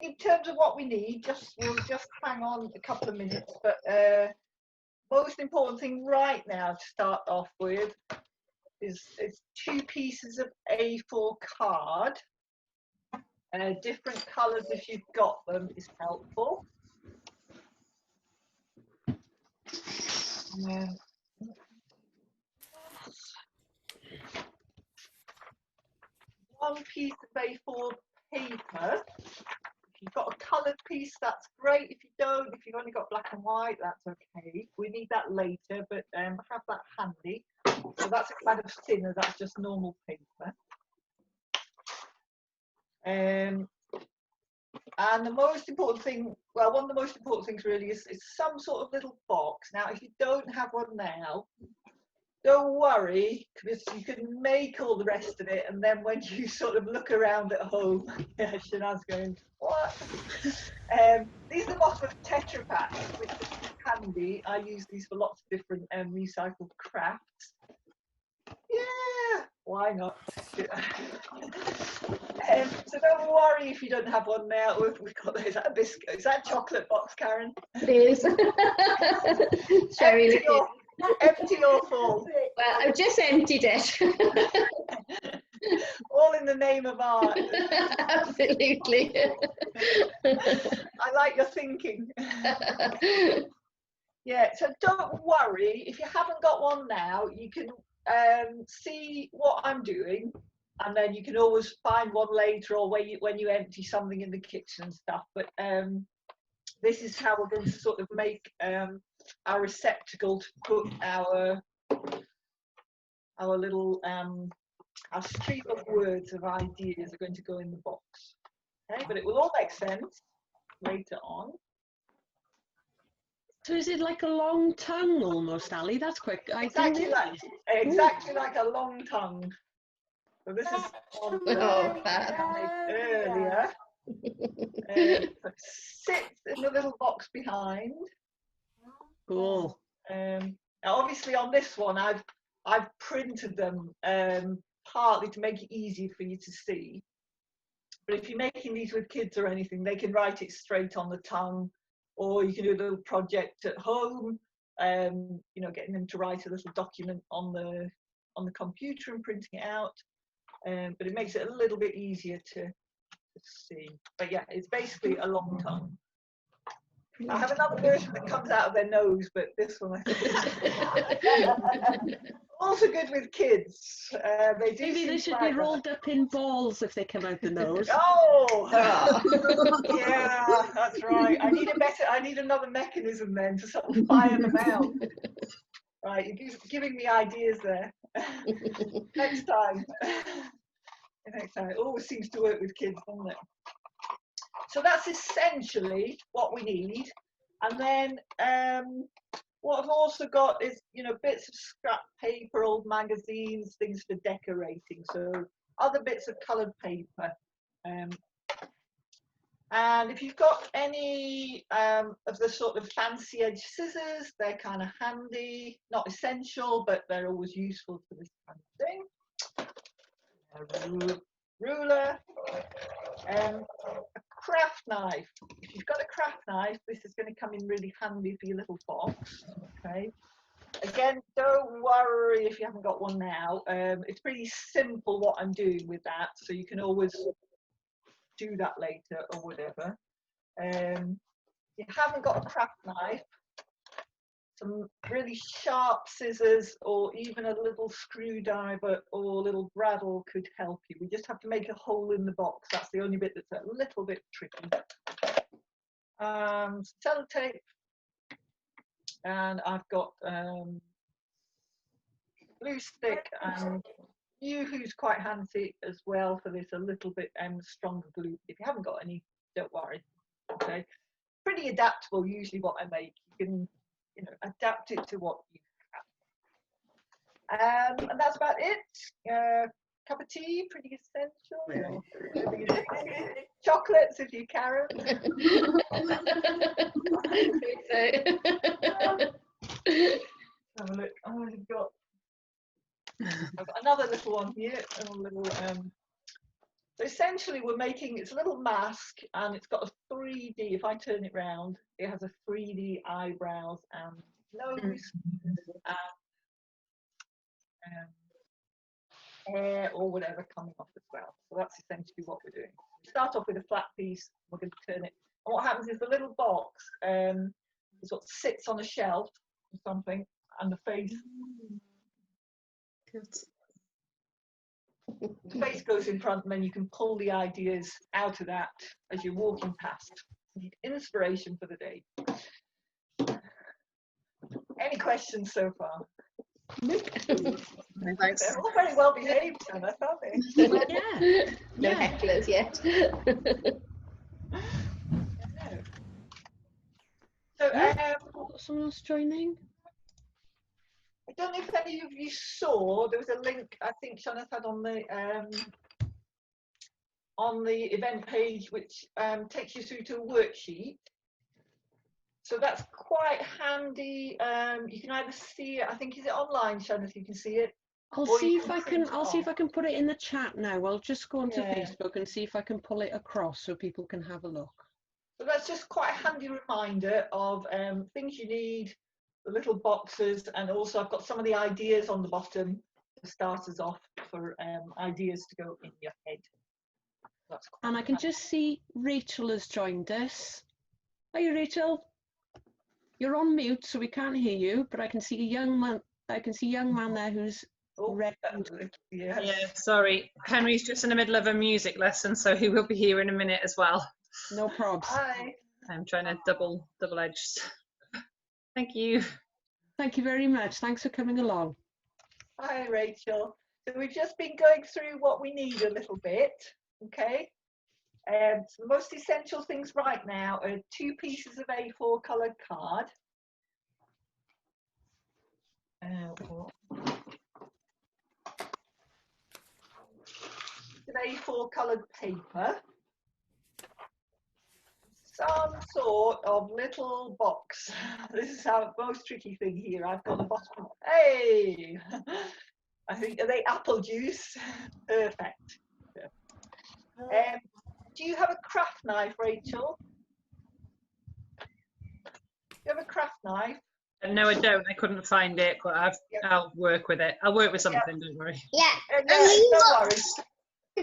in terms of what we need, we'll just hang on a couple of minutes, but most important thing right now to start off with is 2 pieces of A4 card. Different colours if you've got them is helpful. One piece of A4 paper. If you've got a coloured piece, that's great. If you don't, if you've only got black and white, that's okay. We need that later, but have that handy. So that's a kind of thinner, that's just normal paper. And the most important thing, well, one of the most important things really is some sort of little box. Now, if you don't have one now, don't worry, because you can make all the rest of it, and then when you sort of look around at home, yeah, Syniadau's going, what? These are the bottom of tetrapac, which is handy. I use these for lots of different recycled crafts. Yeah, why not? So don't worry if you don't have one now. We've got, is that a biscuit? Is that a chocolate box, Karen? It is. Empty or full? Well, I've just emptied it. All in the name of art. Absolutely. I like your thinking. Yeah, so don't worry if you haven't got one now. You can see what I'm doing, and then you can always find one later, or when you empty something in the kitchen and stuff. But this is how we're going to sort of make our receptacle to put our little our stream of words of ideas are going to go in the box. Okay, but it will all make sense later on. So is it like a long tongue almost, Ali? That's quick. Exactly like a long tongue. So this is one that I made earlier. Sits in the little box behind. Cool. Now obviously on this one I've printed them partly to make it easier for you to see. But if you're making these with kids or anything, they can write it straight on the tongue, or you can do a little project at home, you know, getting them to write a little document on the computer and printing it out. But it makes it a little bit easier to see. But yeah, it's basically a long tongue. I have another version that comes out of their nose, but this one I think also good with kids. Maybe they should be rolled up in balls if they come out the nose. Oh, yeah, that's right. I need another mechanism then to sort of fire them out. Right, you're giving me ideas there. Next time. Next time. It always seems to work with kids, doesn't it? So that's essentially what we need. And then what I've also got is, you know, bits of scrap paper, old magazines, things for decorating. So other bits of coloured paper. And if you've got any of the sort of fancy edge scissors, they're kind of handy. Not essential, but they're always useful for this kind of thing. A ruler. A craft knife. If you've got a craft knife, this is going to come in really handy for your little box. Okay. Again, don't worry if you haven't got one now. It's pretty simple what I'm doing with that, so you can always do that later or whatever. If you haven't got a craft knife, some really sharp scissors or even a little screwdriver or a little bradawl could help you. We just have to make a hole in the box. That's the only bit that's a little bit tricky. Sellotape, and I've got glue stick, and you who's quite handy as well for this, a little bit stronger glue. If you haven't got any, don't worry. Okay, pretty adaptable usually what I make. You can, you know, adapt it to what you have. And that's about it. Cup of tea, pretty essential. Chocolates if you Karen. Have a look. Oh, I've got another little one here, a little So essentially we're making, it's a little mask and it's got a 3D, if I turn it round, it has a 3D eyebrows and nose and hair or whatever coming off as well. So that's essentially what we're doing. We start off with a flat piece, we're going to turn it. And what happens is the little box sort of sits on a shelf or something and the face. Good. The face goes in front and then you can pull the ideas out of that as you're walking past. You need inspiration for the day. Any questions so far? Thanks. They're all very well behaved, Hannah, aren't they? Yeah. No Yeah. hecklers yet. So Someone else joining? I don't know if any of you saw, there was a link I think Shanath had on the event page which takes you through to a worksheet. So that's quite handy. You can either see it, I think, is it online, Shanath, you can see it? I'll Or see you if can I can. print it I'll see if off. I can put it in the chat now. I'll just go onto Yeah. Facebook and see if I can pull it across so people can have a look. So that's just quite a handy reminder of things you need, the little boxes, and also I've got some of the ideas on the bottom to start us off for ideas to go in your head. That's quite And I can handy. just see Rachel has joined us. Hi, Rachel. You're on mute, so we can't hear you. But I can see a young man. I can see a young man there who's Oh, ready. yes. Yeah, sorry. Henry's just in the middle of a music lesson, so he will be here in a minute as well. No probs. Hi. I'm trying to double edge. Thank you. Thank you very much. Thanks for coming along. Hi, Rachel. So we've just been going through what we need a little bit, okay? So the most essential things right now are 2 pieces of A4 coloured card. A4 coloured paper. Some sort of little box. This is our most tricky thing here. I've got the bottom. Hey! I think, are they apple juice? Perfect. Do you have a craft knife, Rachel? Do you have a craft knife? No, I don't. I couldn't find it, but Yep. I'll work with it. I'll work with something, don't worry. Yeah. No, you don't got worry.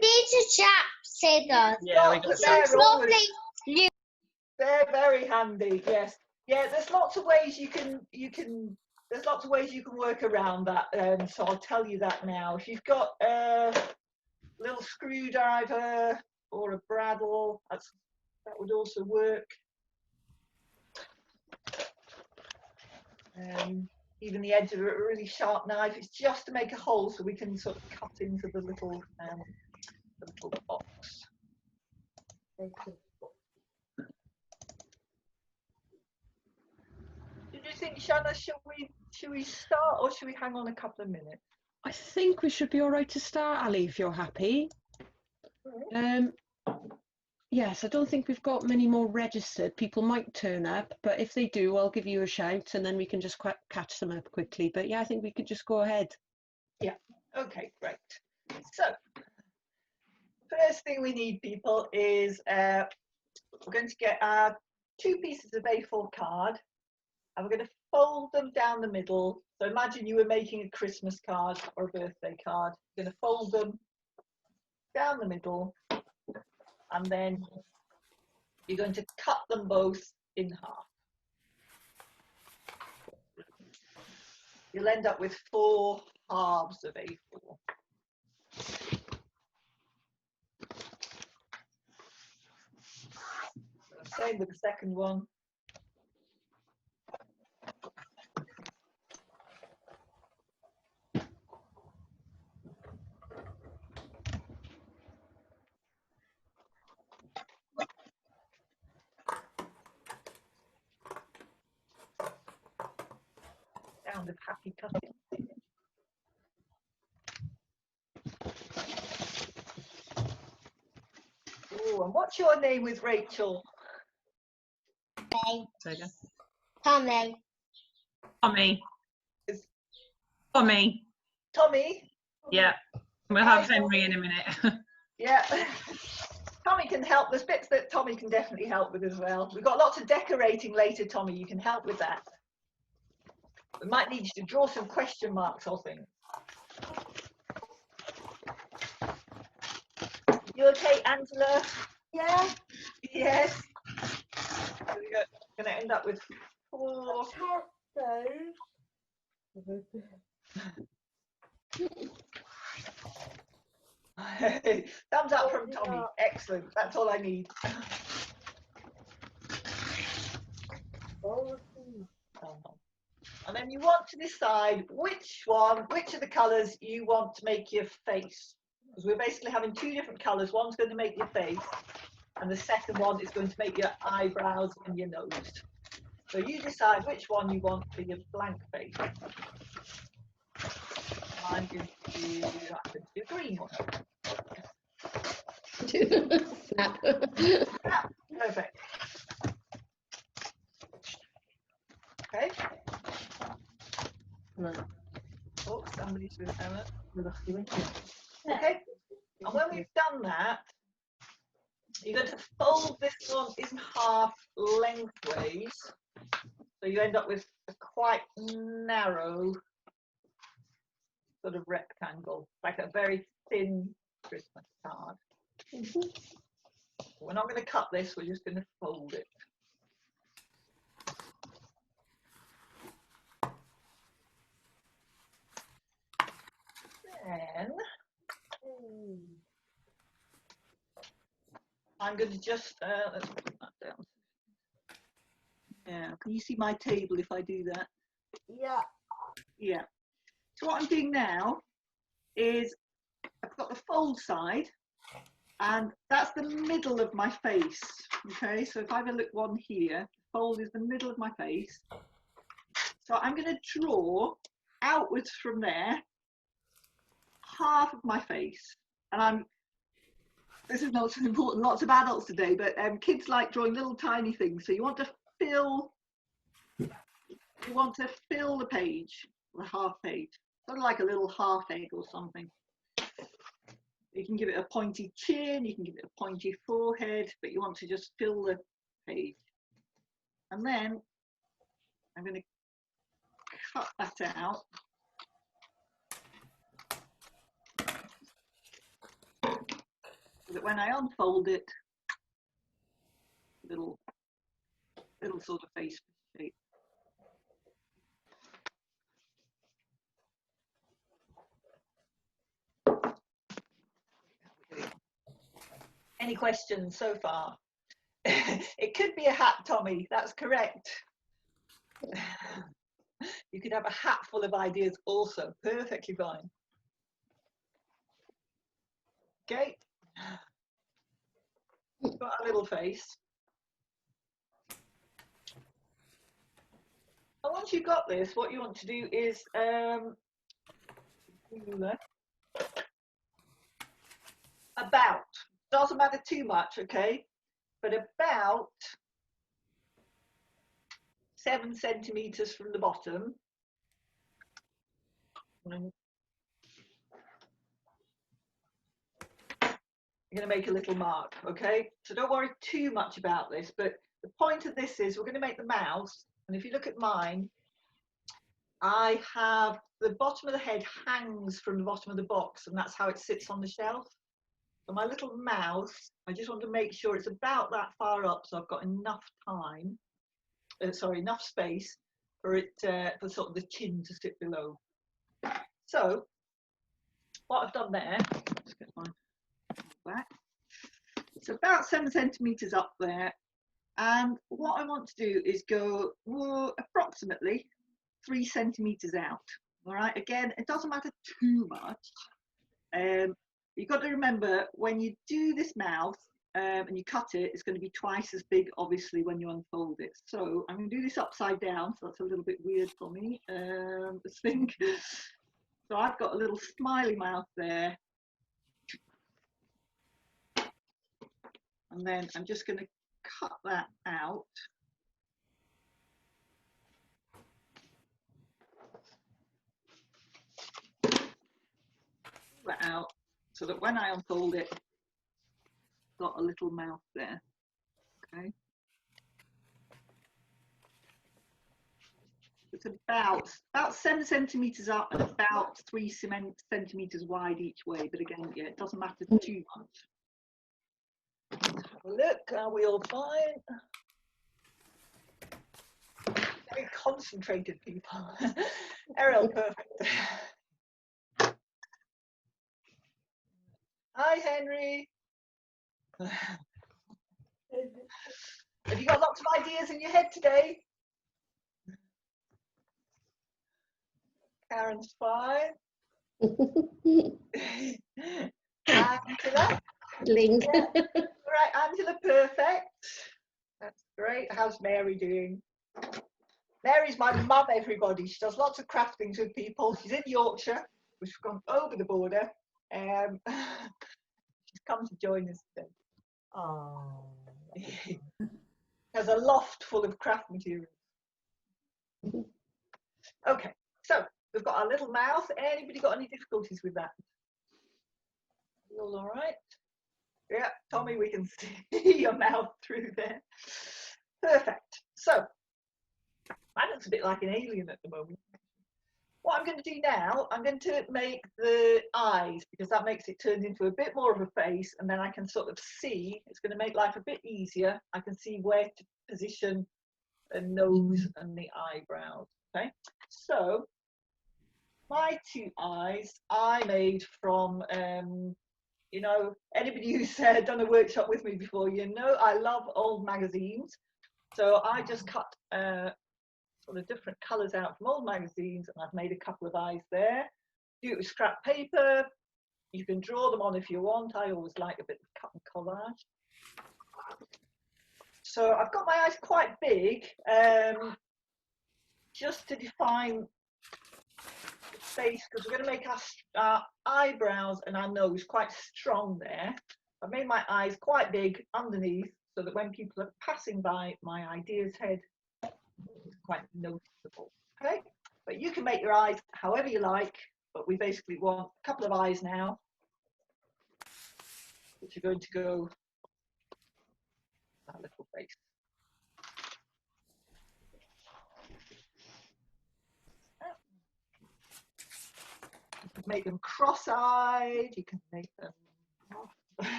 these chap said us. Yeah, we got It's that. they're always- Lovely. They're very handy, yes. Yeah, there's lots of ways you can work around that. So I'll tell you that now. If you've got a little screwdriver or a bradawl, that would also work. Even the edge of a really sharp knife, it's just to make a hole so we can sort of cut into the little box. Did you think, Shanna, should we start or should we hang on a couple of minutes? I think we should be all right to start, Ali, if you're happy. Yes, I don't think we've got many more registered. People might turn up, but if they do, I'll give you a shout and then we can just catch them up quickly. But yeah, I think we could just go ahead. Yeah, okay, great. So, first thing we need, people, is we're going to get our 2 pieces of A4 card and we're going to fold them down the middle. So imagine you were making a Christmas card or a birthday card. You're going to fold them down the middle and then you're going to cut them both in half. You'll end up with 4 halves of A4. Same with the second one. Sound of happy cutting. Oh, and what's your name with Rachel? Say again. Tommy. Tommy. Is- Tommy. Tommy? Yeah. We'll have Henry in a minute. Yeah. Tommy can help. There's bits that Tommy can definitely help with as well. We've got lots of decorating later, Tommy. You can help with that. We might need you to draw some question marks or things. You okay, Angela? Yeah. Yes. So we're going to end up with 4. Thumbs up from Tommy. Excellent. That's all I need. And then you want to decide which of the colours you want to make your face. Because we're basically having 2 different colours. One's going to make your face, and the second one is going to make your eyebrows and your nose. So you decide which one you want for your blank face. I'm going to do a green one. Snap. Ah, perfect. Okay. Oh, somebody's with Emma. Okay. And when we've done that, you're going to fold this one in half lengthways. So you end up with a quite narrow sort of rectangle, like a very thin Christmas card. We're not going to cut this, we're just going to fold it. Then I'm going to just, let's put that down. Yeah, can you see my table if I do that? Yeah. Yeah. So what I'm doing now is I've got the fold side, and that's the middle of my face. Okay, so if I have a look one here, fold is the middle of my face. So I'm going to draw outwards from there half of my face, and this is not so important, lots of adults today, but kids like drawing little tiny things. So you want to fill the page, the half page, sort of like a little half egg or something. You can give it a pointy chin, you can give it a pointy forehead, but you want to just fill the page. And then I'm going to cut that out. So that when I unfold it, little sort of face shape. Any questions so far? It could be a hat, Tommy, that's correct. You could have a hat full of ideas also, perfectly fine. Okay, got a little face. And once you've got this, what you want to do is about, doesn't matter too much, okay, but about 7 centimeters from the bottom. You're going to make a little mark, okay? So don't worry too much about this, but the point of this is we're going to make the mouth, and if you look at mine, I have the bottom of the head hangs from the bottom of the box, and that's how it sits on the shelf. So my little mouth, I just want to make sure it's about that far up, so I've got enough time, enough space for it, for sort of the chin to sit below. So what I've done there, let's get my back. It's about 7 centimeters up there, and what I want to do is go approximately 3 centimeters out. All right, again, it doesn't matter too much. You've got to remember when you do this mouth and you cut it, it's going to be twice as big, obviously, when you unfold it. So I'm going to do this upside down, so that's a little bit weird for me. Let's think. So I've got a little smiley mouth there. And then I'm just going to cut that out. That out so that when I unfold it, got a little mouth there. Okay. It's about 7 centimetres up and about 3 centimetres wide each way. But again, yeah, it doesn't matter too much. Look, are we all fine? Very concentrated people. Ariel, perfect. Hi, Henry. Have you got lots of ideas in your head today? Karen's fine. Angela? Link. Yeah. All right, Angela, perfect. That's great. How's Mary doing? Mary's my mum, everybody. She does lots of craft things with people. She's in Yorkshire. We've gone over the border. She's come to join us today. Oh. There's a loft full of craft materials. Okay, so we've got our little mouth. Anybody got any difficulties with that? You all right? Yeah, Tommy, we can see your mouth through there. Perfect. So, mine looks a bit like an alien at the moment. What I'm going to do now, I'm going to make the eyes, because that makes it turn into a bit more of a face, and then I can sort of see, it's going to make life a bit easier. I can see where to position the nose and the eyebrows. Okay, so my 2 eyes I made from, you know, anybody who's done a workshop with me before, you know I love old magazines. So I just cut sort of different colours out from old magazines, and I've made a couple of eyes there. Do it with scrap paper. You can draw them on if you want. I always like a bit of cut and collage. So I've got my eyes quite big, just to define the face, because we're going to make our eyebrows and our nose quite strong there. I've made my eyes quite big underneath, so that when people are passing by my idea's head, it's quite noticeable. Okay, but you can make your eyes however you like, but we basically want a couple of eyes now, which are going to go that little face. You can make them cross-eyed, you can make them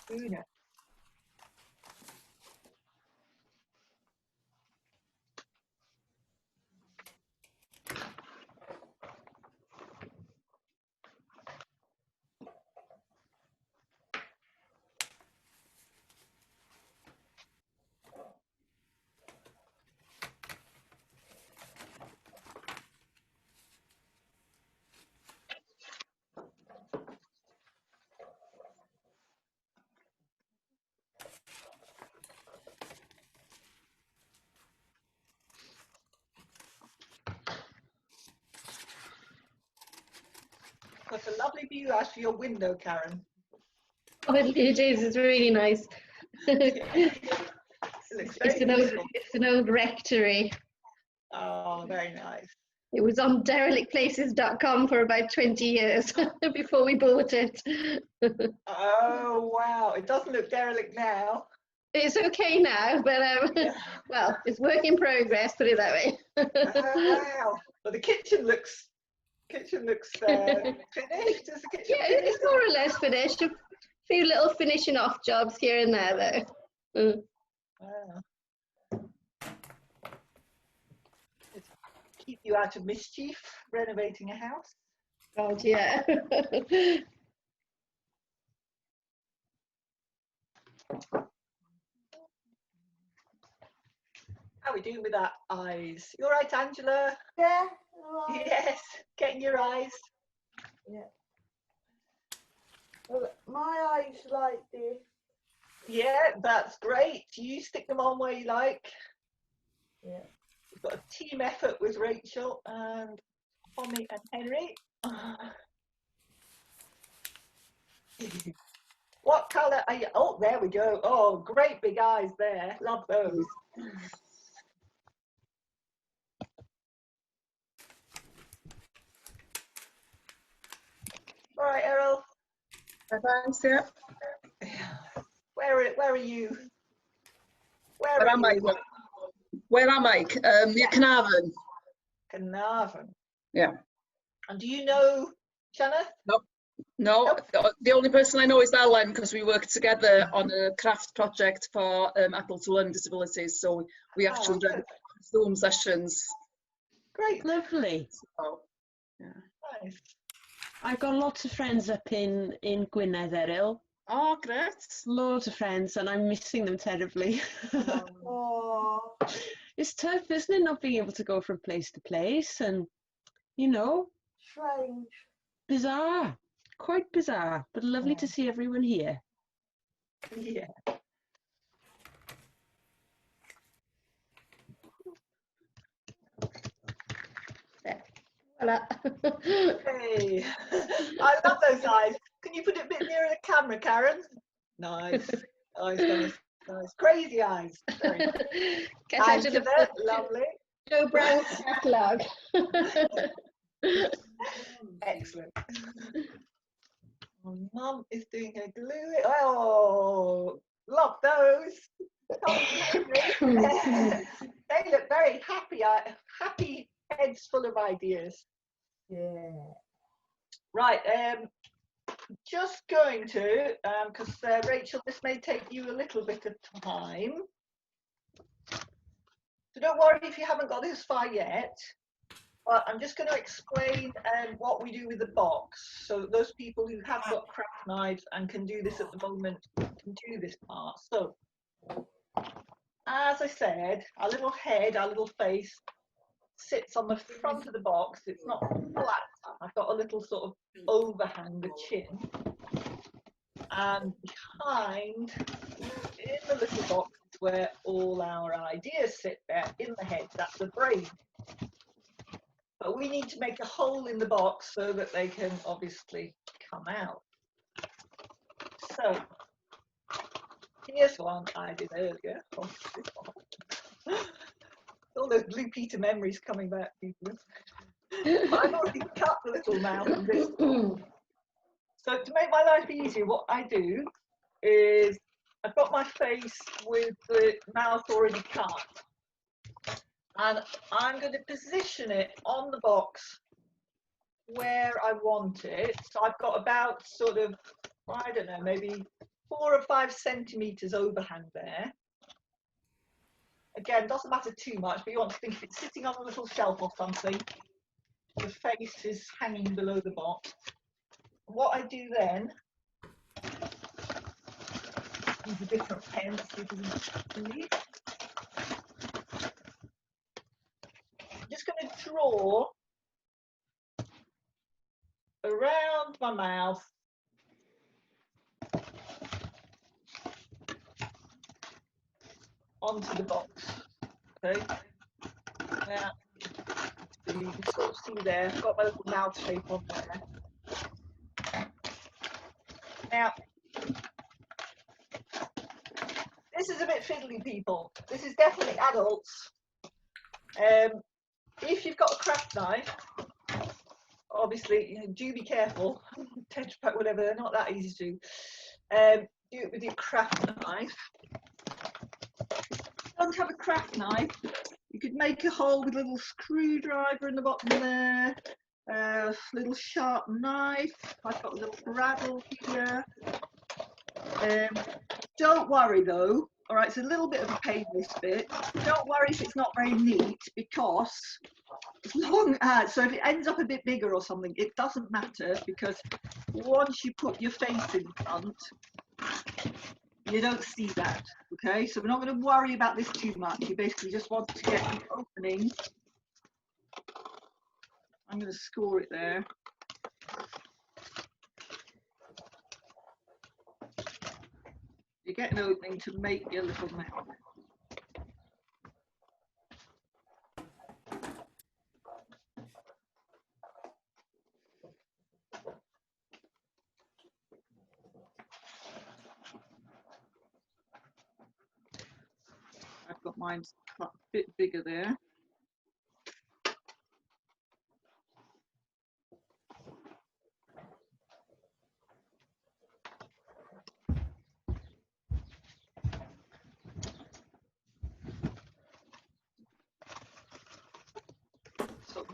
who knows. Got a lovely view out of your window, Karen. Oh, it is. It's really nice. It's an old rectory. Oh, very nice. It was on derelictplaces.com for about 20 years before we bought it. Oh, wow. It doesn't look derelict now. It's okay now, but well, it's work in progress, put it that way. Oh, wow. Well, the kitchen looks finished. Is the kitchen Yeah, finished? it's more or less finished. A few little finishing off jobs here and there, though. Wow. It's keep you out of mischief, renovating a house. God, yeah. How are we doing with our eyes? You all right, Angela? Yeah. Right. Yes, getting your eyes. Yeah. Well, my eyes like this. Yeah, that's great. You stick them on where you like. Yeah. We've got a team effort with Rachel and Tommy and Henry. What colour are you? Oh, there we go. Oh, great big eyes there. Love those. All right, Errol. Thanks, yeah. Where are you? Where Where are am I? you? Where am I? Near Carnarvon. Carnarvon. Yeah. And do you know Shanna? No, Nope. the only person I know is Ellen, because we work together on a craft project for people to learn disabilities. So we actually good. do Zoom sessions. Great. Lovely. So, yeah. Nice. I've got lots of friends up in Gwynedd, Eryl. Oh, great. Loads of friends, and I'm missing them terribly. Oh, It's tough, isn't it, not being able to go from place to place, and, you know, strange. bizarre. Quite bizarre, but lovely to see everyone here. Yeah. Voila. Hey, I love those eyes. Can you put it a bit nearer the camera, Karen? Nice. Nice, nice, nice. Crazy eyes. Very nice. Get out of Angela, the lovely. Joe Brown catalogue. Excellent. Mum is doing her glue. Oh, love those. They look very happy. Happy heads full of ideas. Yeah. Right. Just going to, because Rachel, this may take you a little bit of time. So don't worry if you haven't got this far yet. But I'm just going to explain what we do with the box. So those people who have got craft knives and can do this at the moment can do this part. So, as I said, our little head, our little face sits on the front of the box. It's not flat. I've got a little sort of overhang, the chin. And behind, in the little box, is where all our ideas sit there, in the head. That's the brain. But we need to make a hole in the box so that they can obviously come out. So here's one I did earlier. All those Blue Peter memories coming back, people. But I've already cut the little mouth in this one. So to make my life easier, what I do is I've got my face with the mouth already cut. And I'm going to position it on the box where I want it. So I've got about sort of, I don't know, maybe 4 or 5 centimeters overhang there. Again, doesn't matter too much, but you want to think if it's sitting on a little shelf or something, the face is hanging below the box. What I do then, use a different pen to see if we can see. I'm just going to draw around my mouth onto the box. Okay. Now, so you can sort of see there, I've got my little mouth shape on there. Now, this is a bit fiddly, people. This is definitely adults. If you've got a craft knife, obviously, do be careful. Tetrapac, whatever, they're not that easy to do. Do it with your craft knife. If you don't have a craft knife, you could make a hole with a little screwdriver in the bottom there, a little sharp knife. I've got a little bradawl here. Don't worry though, all right, it's a little bit of a pain this bit. Don't worry if it's not very neat, because as long as, so if it ends up a bit bigger or something, it doesn't matter, because once you put your face in front, you don't see that, okay? So we're not going to worry about this too much. You basically just want to get the opening. I'm going to score it there. You get an opening to make your little mouth. I've got mine cut a bit bigger there.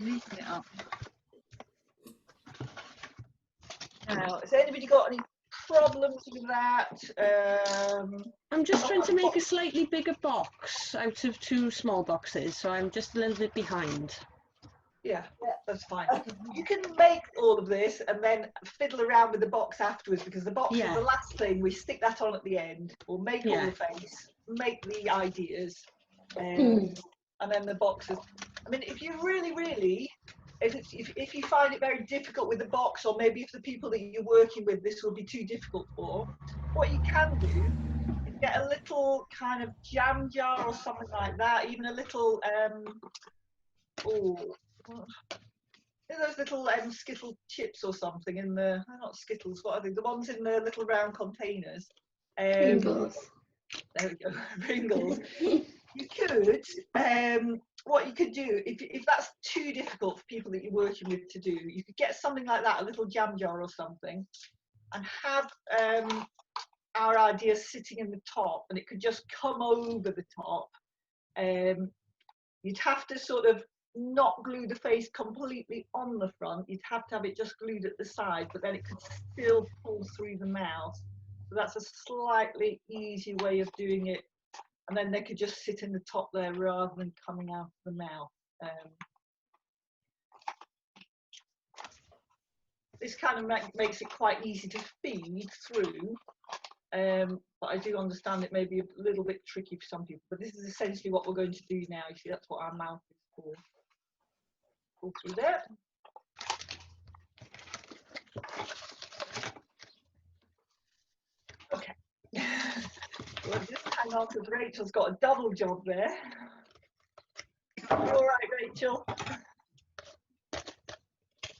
Making it up. Now, has anybody got any problems with that? I'm just trying to make a slightly bigger box out of 2 small boxes, so I'm just a little bit behind. Yeah, that's fine. You can make all of this and then fiddle around with the box afterwards, because the box is the last thing. We stick that on at the end. We'll make all the face, make the ideas, and then the boxes. I mean, if you really, if you find it very difficult with the box, or maybe if the people that you're working with this will be too difficult for, what you can do is get a little kind of jam jar or something like that, even a little those little Skittle chips or something in the, not Skittles, what are they? The ones in the little round containers. Pringles. There we go, Pringles. You could, what you could do, if that's too difficult for people that you're working with to do, you could get something like that, a little jam jar or something, and have our ideas sitting in the top, and it could just come over the top. You'd have to sort of not glue the face completely on the front. You'd have to have it just glued at the side, but then it could still pull through the mouth. So that's a slightly easier way of doing it. And then they could just sit in the top there rather than coming out of the mouth. This kind of makes it quite easy to feed through. But I do understand it may be a little bit tricky for some people. But this is essentially what we're going to do now. You see, that's what our mouth is for. Pull through there. Okay. Well, just hang on, because Rachel's got a double job there. You all right, Rachel?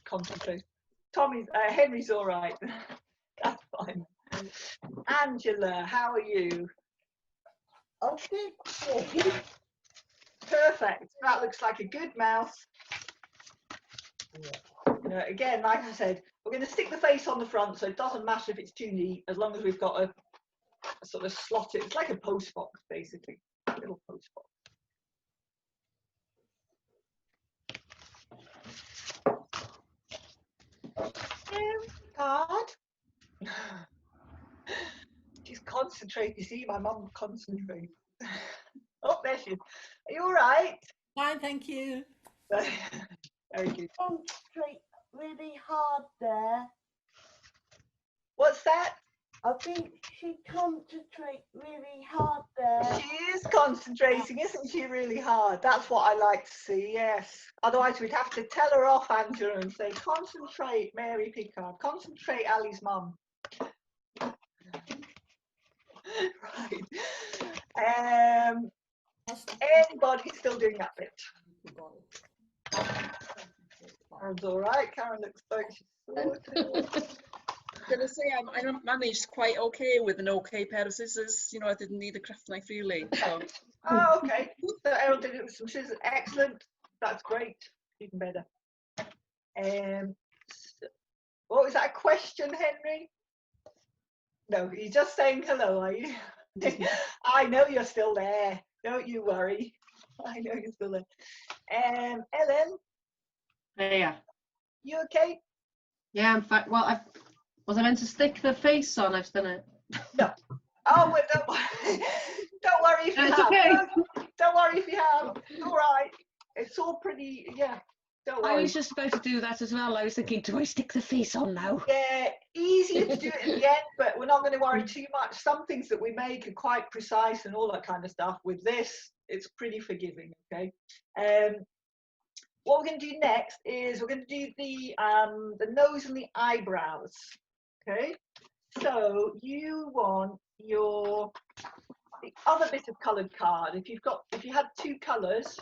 Concentrate. Henry's all right. That's fine. Angela, how are you? Okay. Perfect. That looks like a good mouth. Again, like I said, we're going to stick the face on the front, so it doesn't matter if it's too neat, as long as we've got a sort of slot it. It's like a post box, basically. A little post box. Card. She's concentrating. You see, my mum concentrates. Oh, there she is. Are you all right? Fine, thank you. Very good. Concentrate really hard there. What's that? I think she concentrates really hard there. She is concentrating, isn't she, really hard? That's what I like to see, yes. Otherwise, we'd have to tell her off, Angela, and say, concentrate, Mary Pickard. Concentrate, Ali's mum. Right. Anybody still doing that bit? Karen's all right. Karen looks like she's sorted. I'm going to say I managed quite okay with an okay pair of scissors. You know, I didn't need a craft knife really. So. Oh, okay. So Errol did it with some scissors. Excellent. That's great. Even better. What was that question, Henry? No, you're just saying hello, are you? I know you're still there. Don't you worry. I know you're still there. Ellen? Yeah. You okay? Yeah, I'm fine. Well, was I meant to stick the face on? I've done it. No. Oh, well, don't worry. Don't worry if you It's have. okay. Don't worry if you have. All right. It's all pretty, yeah. Don't worry. I was just about to do that as well. I was thinking, do I stick the face on now? Yeah, easier to do it at the end, but we're not going to worry too much. Some things that we make are quite precise and all that kind of stuff. With this, it's pretty forgiving, okay? What we're going to do next is we're going to do the nose and the eyebrows, okay? So you want the other bit of coloured card. If you had 2 colours,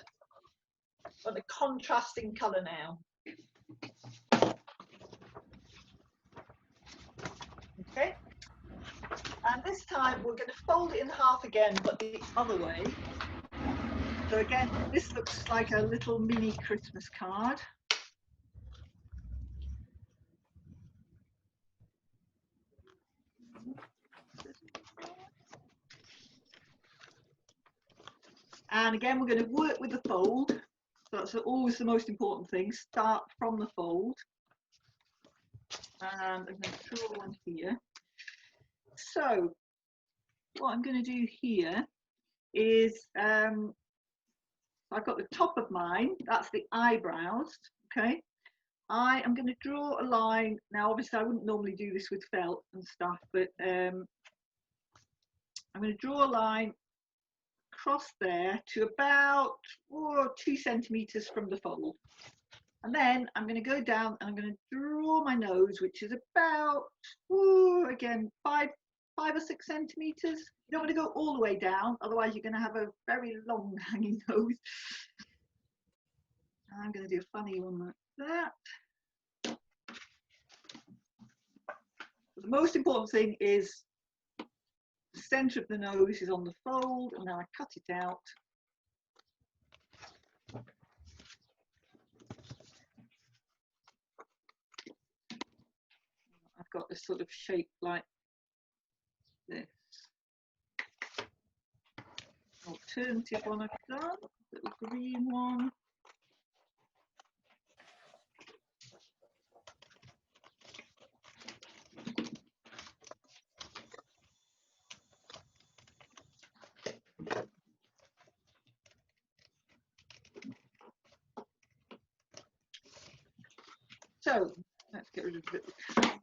want a contrasting colour now. Okay, and this time we're going to fold it in half again, but the other way. So again, this looks like a little mini Christmas card. And again, we're going to work with the fold. So that's always the most important thing. Start from the fold. And I'm going to draw one here. So what I'm going to do here is I've got the top of mine, that's the eyebrows, okay? I am going to draw a line. Now obviously I wouldn't normally do this with felt and stuff, but I'm going to draw a line across there to about 2 centimeters from the fold. And then I'm going to go down and I'm going to draw my nose, which is about, again, 5 or 6 centimeters. You don't want to go all the way down, otherwise you're going to have a very long hanging nose. I'm going to do a funny one like that. The most important thing is the center of the nose is on the fold, and now I cut it out. I've got this sort of shape like this. Alternative one I've done, little green one. So let's get rid of a bit of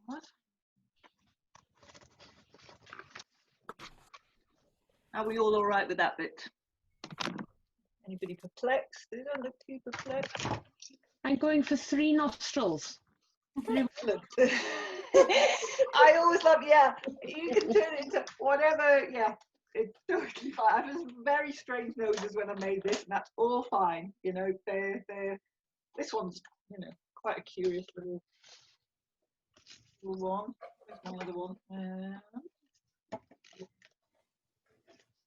that. Are we all right with that bit? Anybody perplexed? They don't look too perplexed. I'm going for 3 nostrils. Excellent. I always love, yeah, you can turn it into whatever, yeah, it's totally fine. I have very strange noses when I made this, and that's all fine. You know, this one's, you know, quite a curious little one. There's one other one.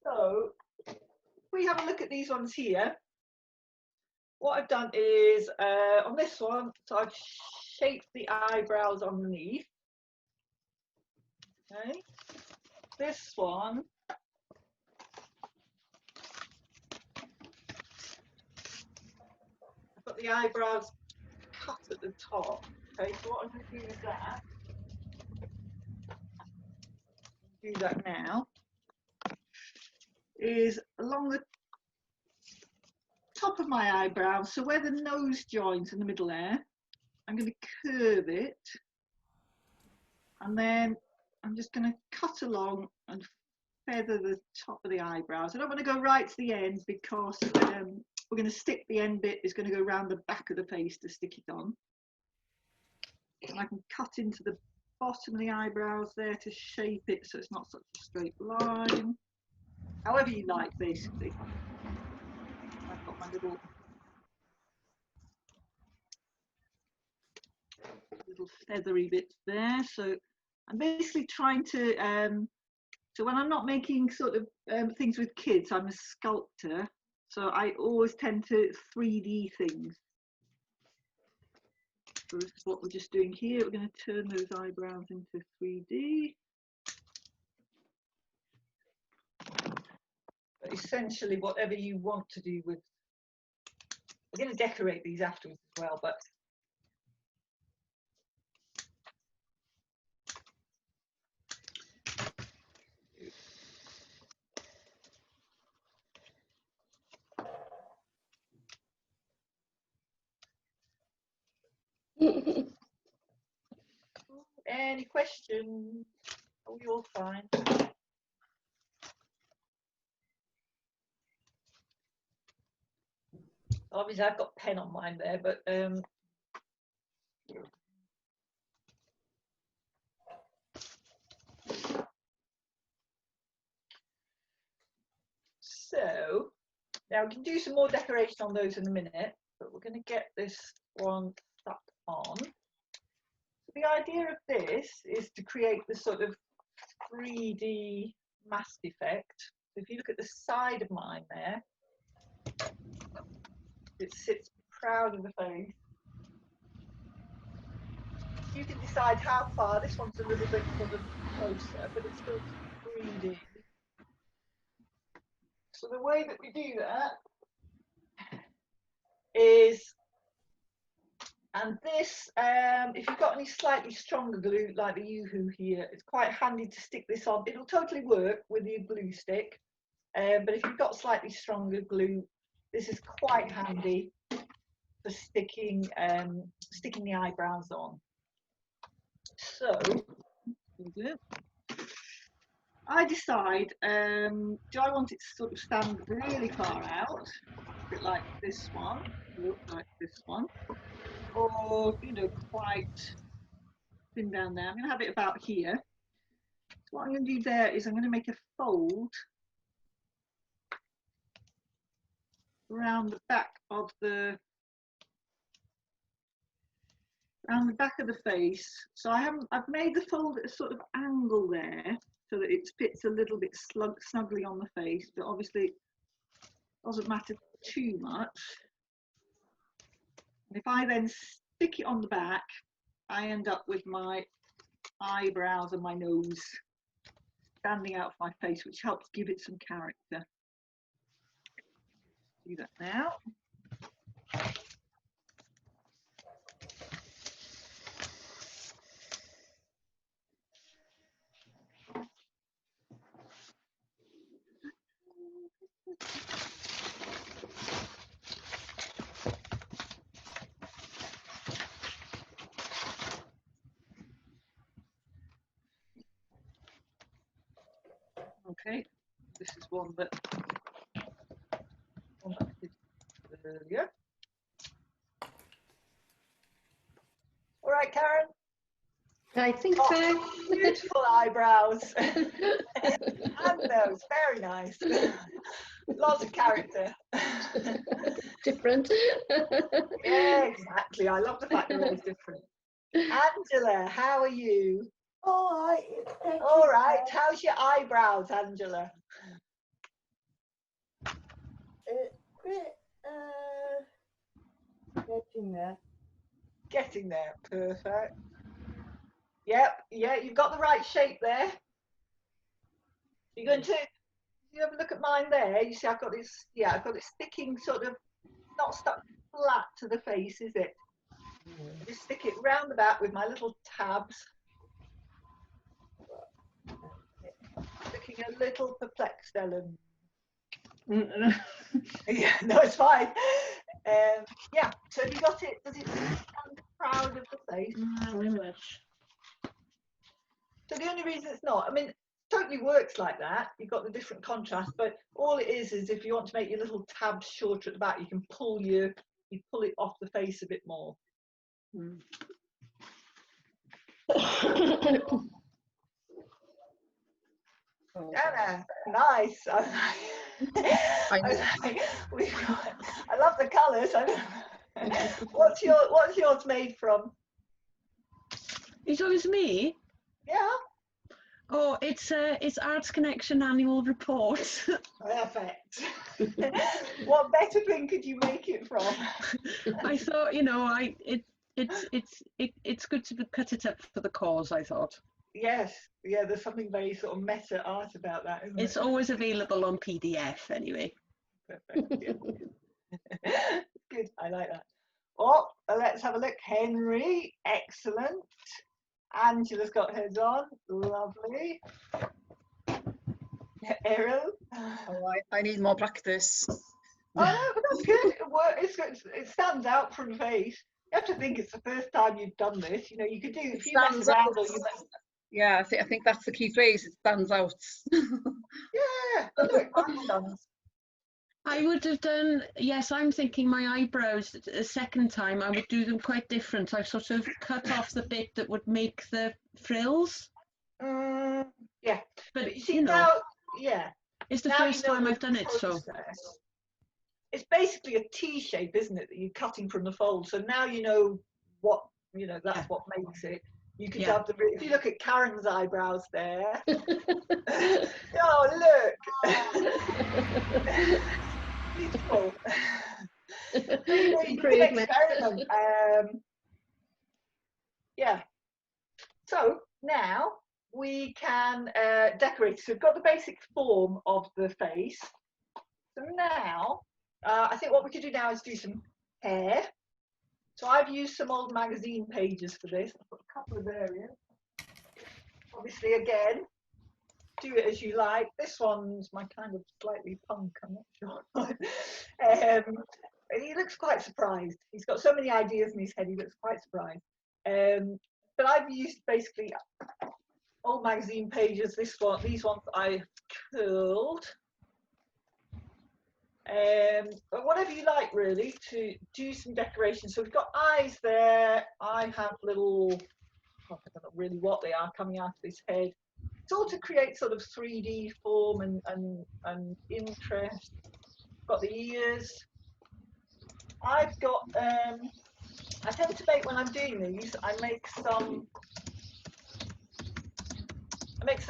So, if we have a look at these ones here, what I've done is, on this one, so I've shaped the eyebrows underneath. Okay. This one, I've got the eyebrows cut at the top. Okay, so what I'm going to do is that. Do that now. Is along the top of my eyebrow, so where the nose joins in the middle there, I'm going to curve it, and then I'm just going to cut along and feather the top of the eyebrows. I don't want to go right to the end because we're going to stick the end bit is going to go around the back of the face to stick it on. And I can cut into the bottom of the eyebrows there to shape it so it's not such a straight line. However you like, basically. I've got my little feathery bits there. So I'm basically trying to, so when I'm not making sort of things with kids, I'm a sculptor. So I always tend to 3D things. So this is what we're just doing here. We're going to turn those eyebrows into 3D. But essentially, whatever you want to do with, we're going to decorate these afterwards as well, but any questions? Are we all fine? Obviously, I've got pen on mine there, but so now we can do some more decoration on those in a minute, but we're going to get this one stuck on. So the idea of this is to create this sort of 3D mask effect. So if you look at the side of mine there, it sits proud of the face. You can decide how far. This one's a little bit sort of closer, but it's still 3D. So the way that we do that is, and this, if you've got any slightly stronger glue like the Yoo-hoo here, it's quite handy to stick this on. It'll totally work with your glue stick, but if you've got slightly stronger glue, this is quite handy for sticking the eyebrows on. So I decide, do I want it to sort of stand really far out, a bit like this one, look like this one, or, you know, quite thin down there. I'm going to have it about here. So what I'm going to do there is I'm going to make a fold around the back of the face. So I've made the fold at a sort of angle there so that it fits a little bit snugly on the face, but obviously it doesn't matter too much. And if I then stick it on the back, I end up with my eyebrows and my nose standing out of my face, which helps give it some character. Do that now. Okay, this is one that I did earlier. All right, Karen. I think so. Beautiful eyebrows and nose, very nice. Lots of character. Different. Yeah, exactly. I love the fact they're always different. Angela, how are you? All right. All right. How's your eyebrows, Angela? Getting there. Getting there. Perfect. Yep. Yeah, you've got the right shape there. You're going to. You have a look at mine there. You see, I've got this. Yeah, I've got it sticking sort of not stuck flat to the face, is it? Just stick it round the back with my little tabs. Looking a little perplexed, Ellen. Yeah, no, it's fine. Yeah, so have you got it? Does it stand proud of the face? Very much. So the only reason it's not, I mean, it totally works like that. You've got the different contrast, but all it is if you want to make your little tabs shorter at the back, you can pull it off the face a bit more. Mm. Anna, nice. I love the colours. What's yours made from? It's always me. Yeah. Oh, it's Arts Connection annual report. Perfect. What better thing could you make it from? I thought, you know, it's good to cut it up for the cause, I thought. Yes, yeah, there's something very sort of meta art about that, isn't It's it? always available on PDF anyway. Perfect. Yeah. Good, I like that. Oh, let's have a look. Henry, excellent. Angela's got hers on, lovely. Errol. Oh, I need more practice. Oh no, but that's good. It stands out from the face. You have to think it's the first time you've done this. You know, you could do if you mess around or you mess. Yeah, I think that's the key phrase. It stands out. Yeah, look, mine does. I would have done, yes, I'm thinking my eyebrows, a second time, I would do them quite different. I've sort of cut off the bit that would make the frills. Yeah, But you see you know, now, yeah. it's the Now first you know time the I've done it, so. process. It's basically a T shape, isn't it, that you're cutting from the fold. So now you know what, you know, that's what makes it. You could have the, if you look at Karen's eyebrows there. Oh, look. Beautiful. You can experiment. Yeah. So now we can decorate. So we've got the basic form of the face. So now, I think what we could do now is do some hair. So I've used some old magazine pages for this. I've got a couple of variants. Obviously, again, do it as you like. This one's my kind of slightly punk, I'm not sure. He looks quite surprised. He's got so many ideas in his head, he looks quite surprised. But I've used basically old magazine pages. These ones I've curled. But whatever you like, really, to do some decoration. So we've got eyes there. I have little, I don't know really what they are, coming out of his head. It's all to create sort of 3D form and interest. Got the ears. I've got, I tend to make, when I'm doing these, I make some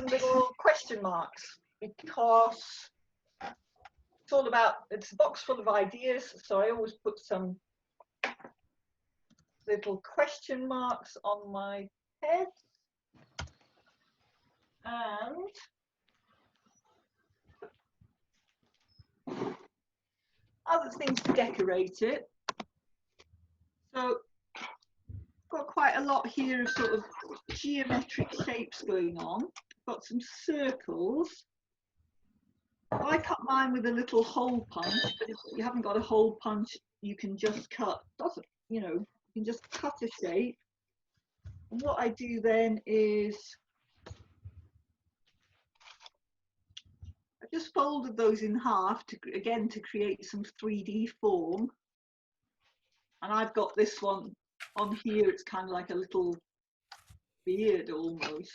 little question marks, because it's all about, it's a box full of ideas, so I always put some little question marks on my head. And other things to decorate it. So got quite a lot here of sort of geometric shapes going on. Got some circles. I cut mine with a little hole punch, but if you haven't got a hole punch, you can just cut, you know, you can just cut a shape. And what I do then is I just folded those in half to create some 3D form. And I've got this one on here, it's kind of like a little beard almost.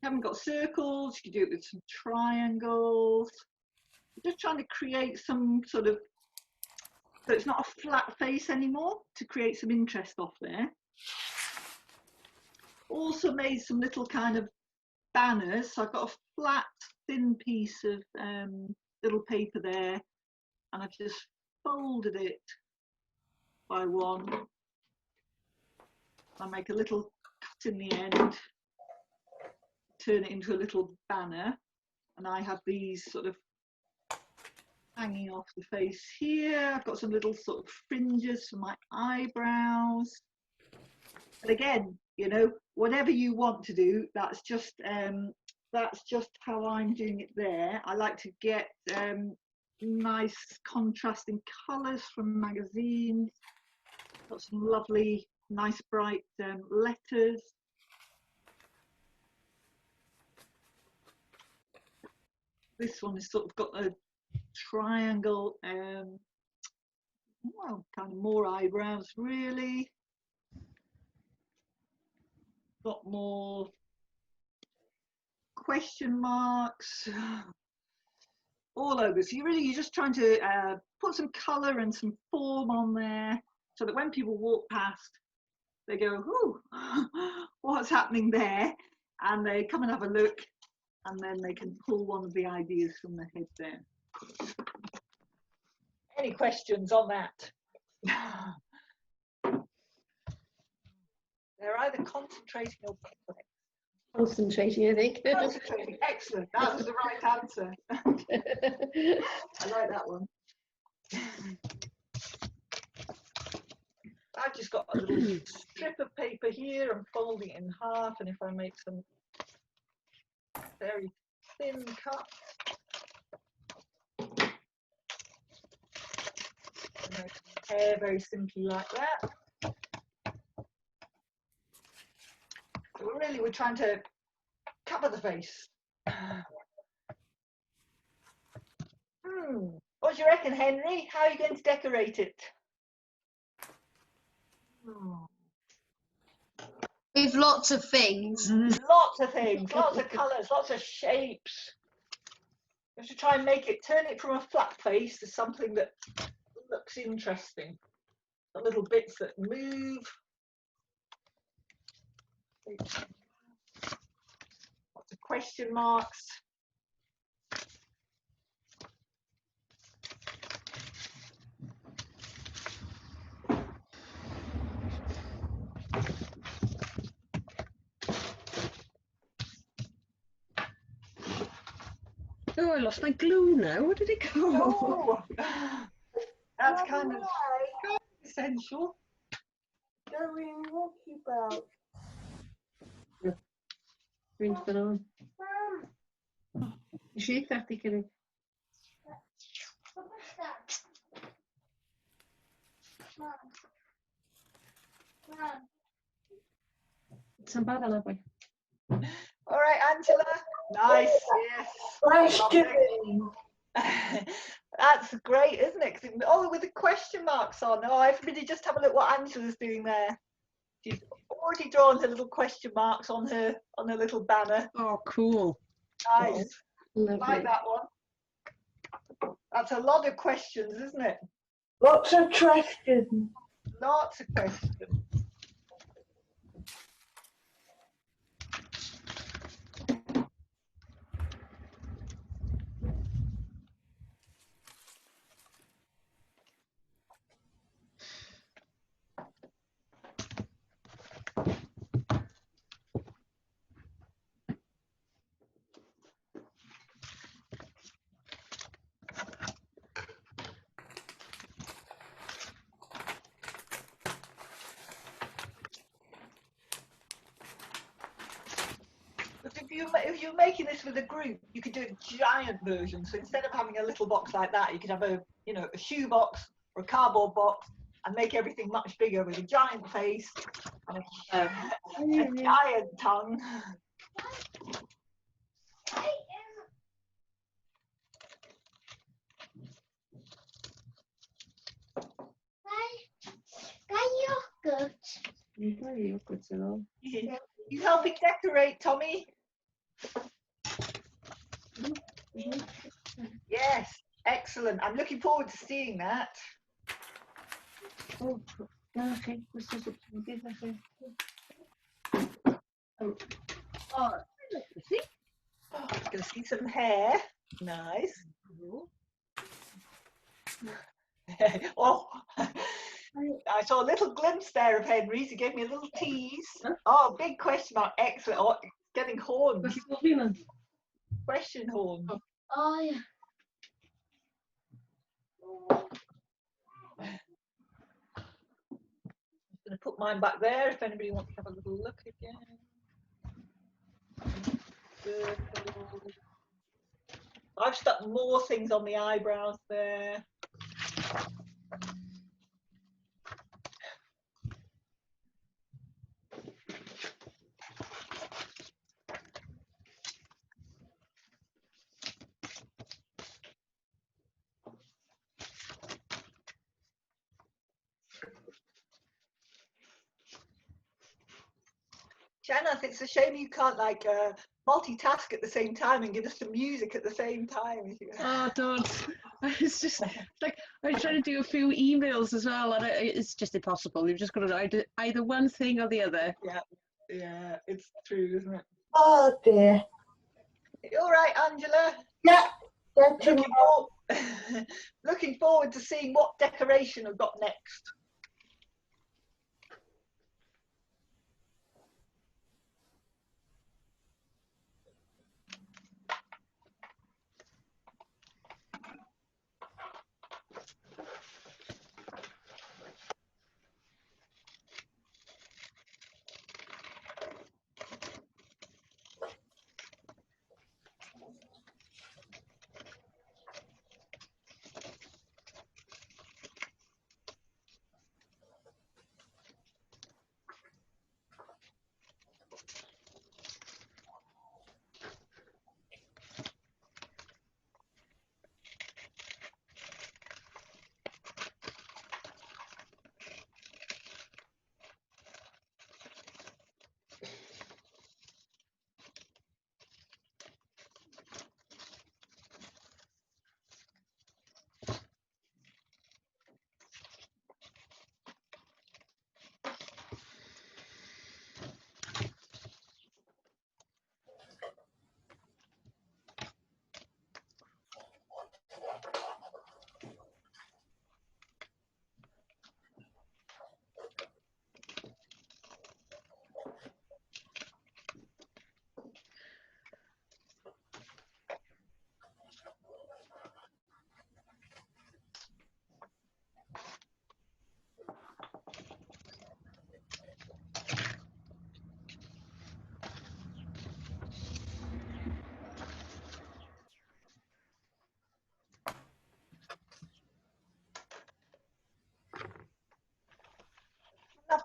Haven't got circles, you can do it with some triangles. I'm just trying to create some sort of, so it's not a flat face anymore, to create some interest off there. Also made some little kind of banners. So I've got a flat, thin piece of little paper there, and I've just folded it by one. I make a little cut in the end, turn it into a little banner, and I have these sort of hanging off the face here. I've got some little sort of fringes for my eyebrows. And again, you know, whatever you want to do, that's just how I'm doing it there. I like to get nice contrasting colours from magazines. Got some lovely, nice bright letters. This one has sort of got a triangle, well, kind of more eyebrows really. Got more question marks all over. So you're just trying to put some colour and some form on there, so that when people walk past, they go, "Ooh, what's happening there?" And they come and have a look, and then they can pull one of the ideas from the head there. Any questions on that? They're either concentrating or perplexed. Concentrating, I think. Concentrating, excellent. That was the right answer. I like that one. I've just got a little strip of paper here. I'm folding it in half, and if I make some very thin cuts, I make hair very simply like that. So we're trying to cover the face. What do you reckon, Henry? How are you going to decorate it? With lots of things. Lots of things, lots of colours, lots of shapes. You have to try and turn it from a flat face to something that looks interesting. The little bits that move. Lots of question marks. Oh, I lost my glue now. Where did it go? Oh, That's kind of essential. Going walkabout. Green's banana. Shake that, Kitty. Some banana boy. All right, Angela. Nice. Yes. Question. That's great, isn't it? 'Cause oh, with the question marks on. Oh, everybody just have a look what Angela's doing there. She's already drawn her little question marks on her little banner. Oh, cool. Nice. Lovely. Like that one. That's a lot of questions, isn't it? Lots of questions. Lots of questions. If you're making this with a group, you could do a giant version. So instead of having a little box like that, you could have a shoe box or a cardboard box and make everything much bigger with a giant face and a giant tongue. You helping decorate, Tommy? Yes, excellent. I'm looking forward to seeing that. Oh, okay. Let's just give that Oh, I'm going to see some hair. Nice. Oh, I saw a little glimpse there of Henry's. He gave me a little tease. Oh, big question mark. Excellent. Oh, it's getting horns. Question horn. Oh, yeah. I'm going to put mine back there if anybody wants to have a little look again. I've stuck more things on the eyebrows there. Janet, it's a shame you can't multitask at the same time and give us some music at the same time. Oh, don't. It's just like I was trying to do a few emails as well, and it's just impossible. You've just got to do either one thing or the other. Yeah, it's true, isn't it? Oh dear. You all right, Angela? Yeah. Looking forward to seeing what decoration I've got next.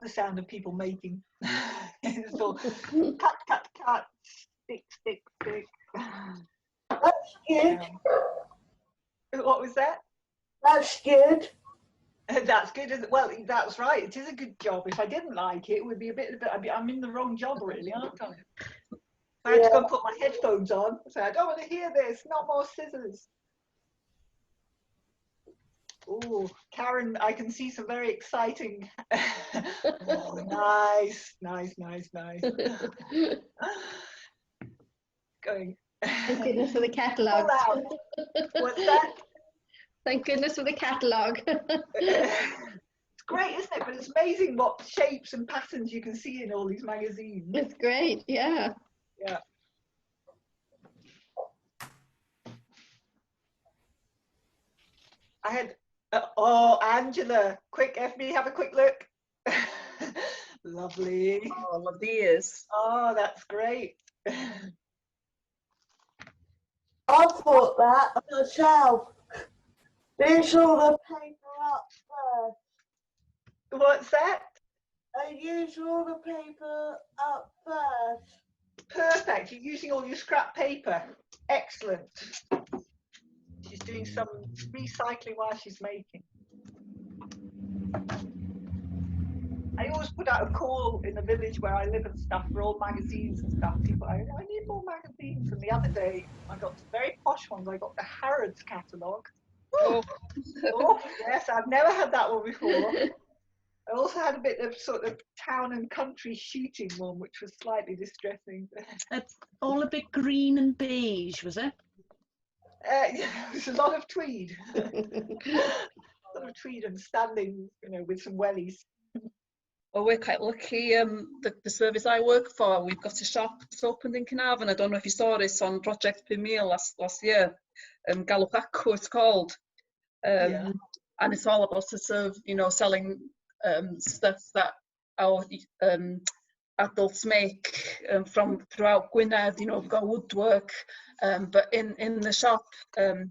the sound of people making. It's all cut, cut, cut, stick, stick, stick. That's good. What was that? That's good. That's good. Well, that's right. It is a good job. If I didn't like it, it would be a bit. I'm in the wrong job, really, aren't I? I had to go and put my headphones on. So I don't want to hear this. Not more scissors. Oh, Karen, I can see some very exciting. Oh, nice, nice, nice, nice. Going. Thank goodness for the catalogue. What's that? Thank goodness for the catalogue. It's great, isn't it? But it's amazing what shapes and patterns you can see in all these magazines. It's great, yeah. Yeah. I had, oh, Angela, quick, FB, have a quick look. Lovely. Oh, I love the ears. Oh, that's great. I thought that myself. Use all the paper up first. What's that? I use all the paper up first. Perfect. You're using all your scrap paper. Excellent. She's doing some recycling while she's making. I always put out a call in the village where I live and stuff for all magazines and stuff. People, I need more magazines. And the other day, I got some very posh ones. I got the Harrods catalogue. Oh. Oh, yes, I've never had that one before. I also had a bit of sort of town and country shooting one, which was slightly distressing. It's all a bit green and beige, was it? Yeah, there's a lot of tweed. A lot of tweed and standing, you know, with some wellies. Well, we're quite lucky. The service I work for, we've got a shop that's opened in Carnarvon. I don't know if you saw this on Project Pumil last year. Gallupaco it's called. Yeah. And it's all about sort of, you know, selling stuff that our adults make from throughout Gwynedd. You know, we've got woodwork, but in the shop there's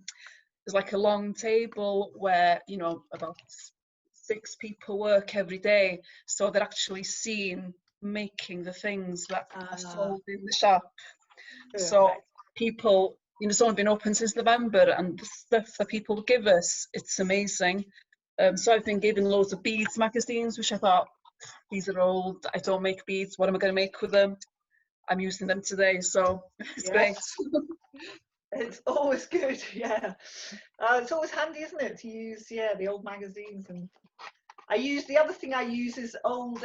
like a long table where, you know, about 6 people work every day, so they're actually seen making the things that are sold in the shop. So people, you know, it's only been open since November, and the stuff that people give us, it's amazing. So I've been given loads of beads magazines, which I thought, these are old, I don't make beads, what am I going to make with them? I'm using them today, so it's great. It's always good, yeah. It's always handy, isn't it, to use, yeah, the old magazines. And I use, the other thing I use is old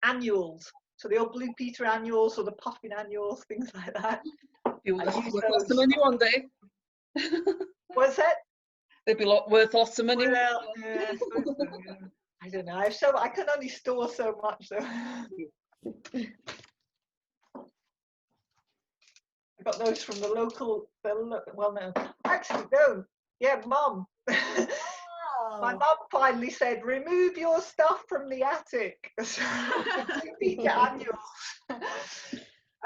annuals. So the old Blue Peter annuals or the Puffin annuals, things like that. You'll worth lots of money one day. What's that? They'd be worth lots of money. Well, yeah, I don't know. I can only store so much, though. I got those from the local. Well, no, actually, no. Yeah, Mum. My mum finally said, "Remove your stuff from the attic." So, annuals.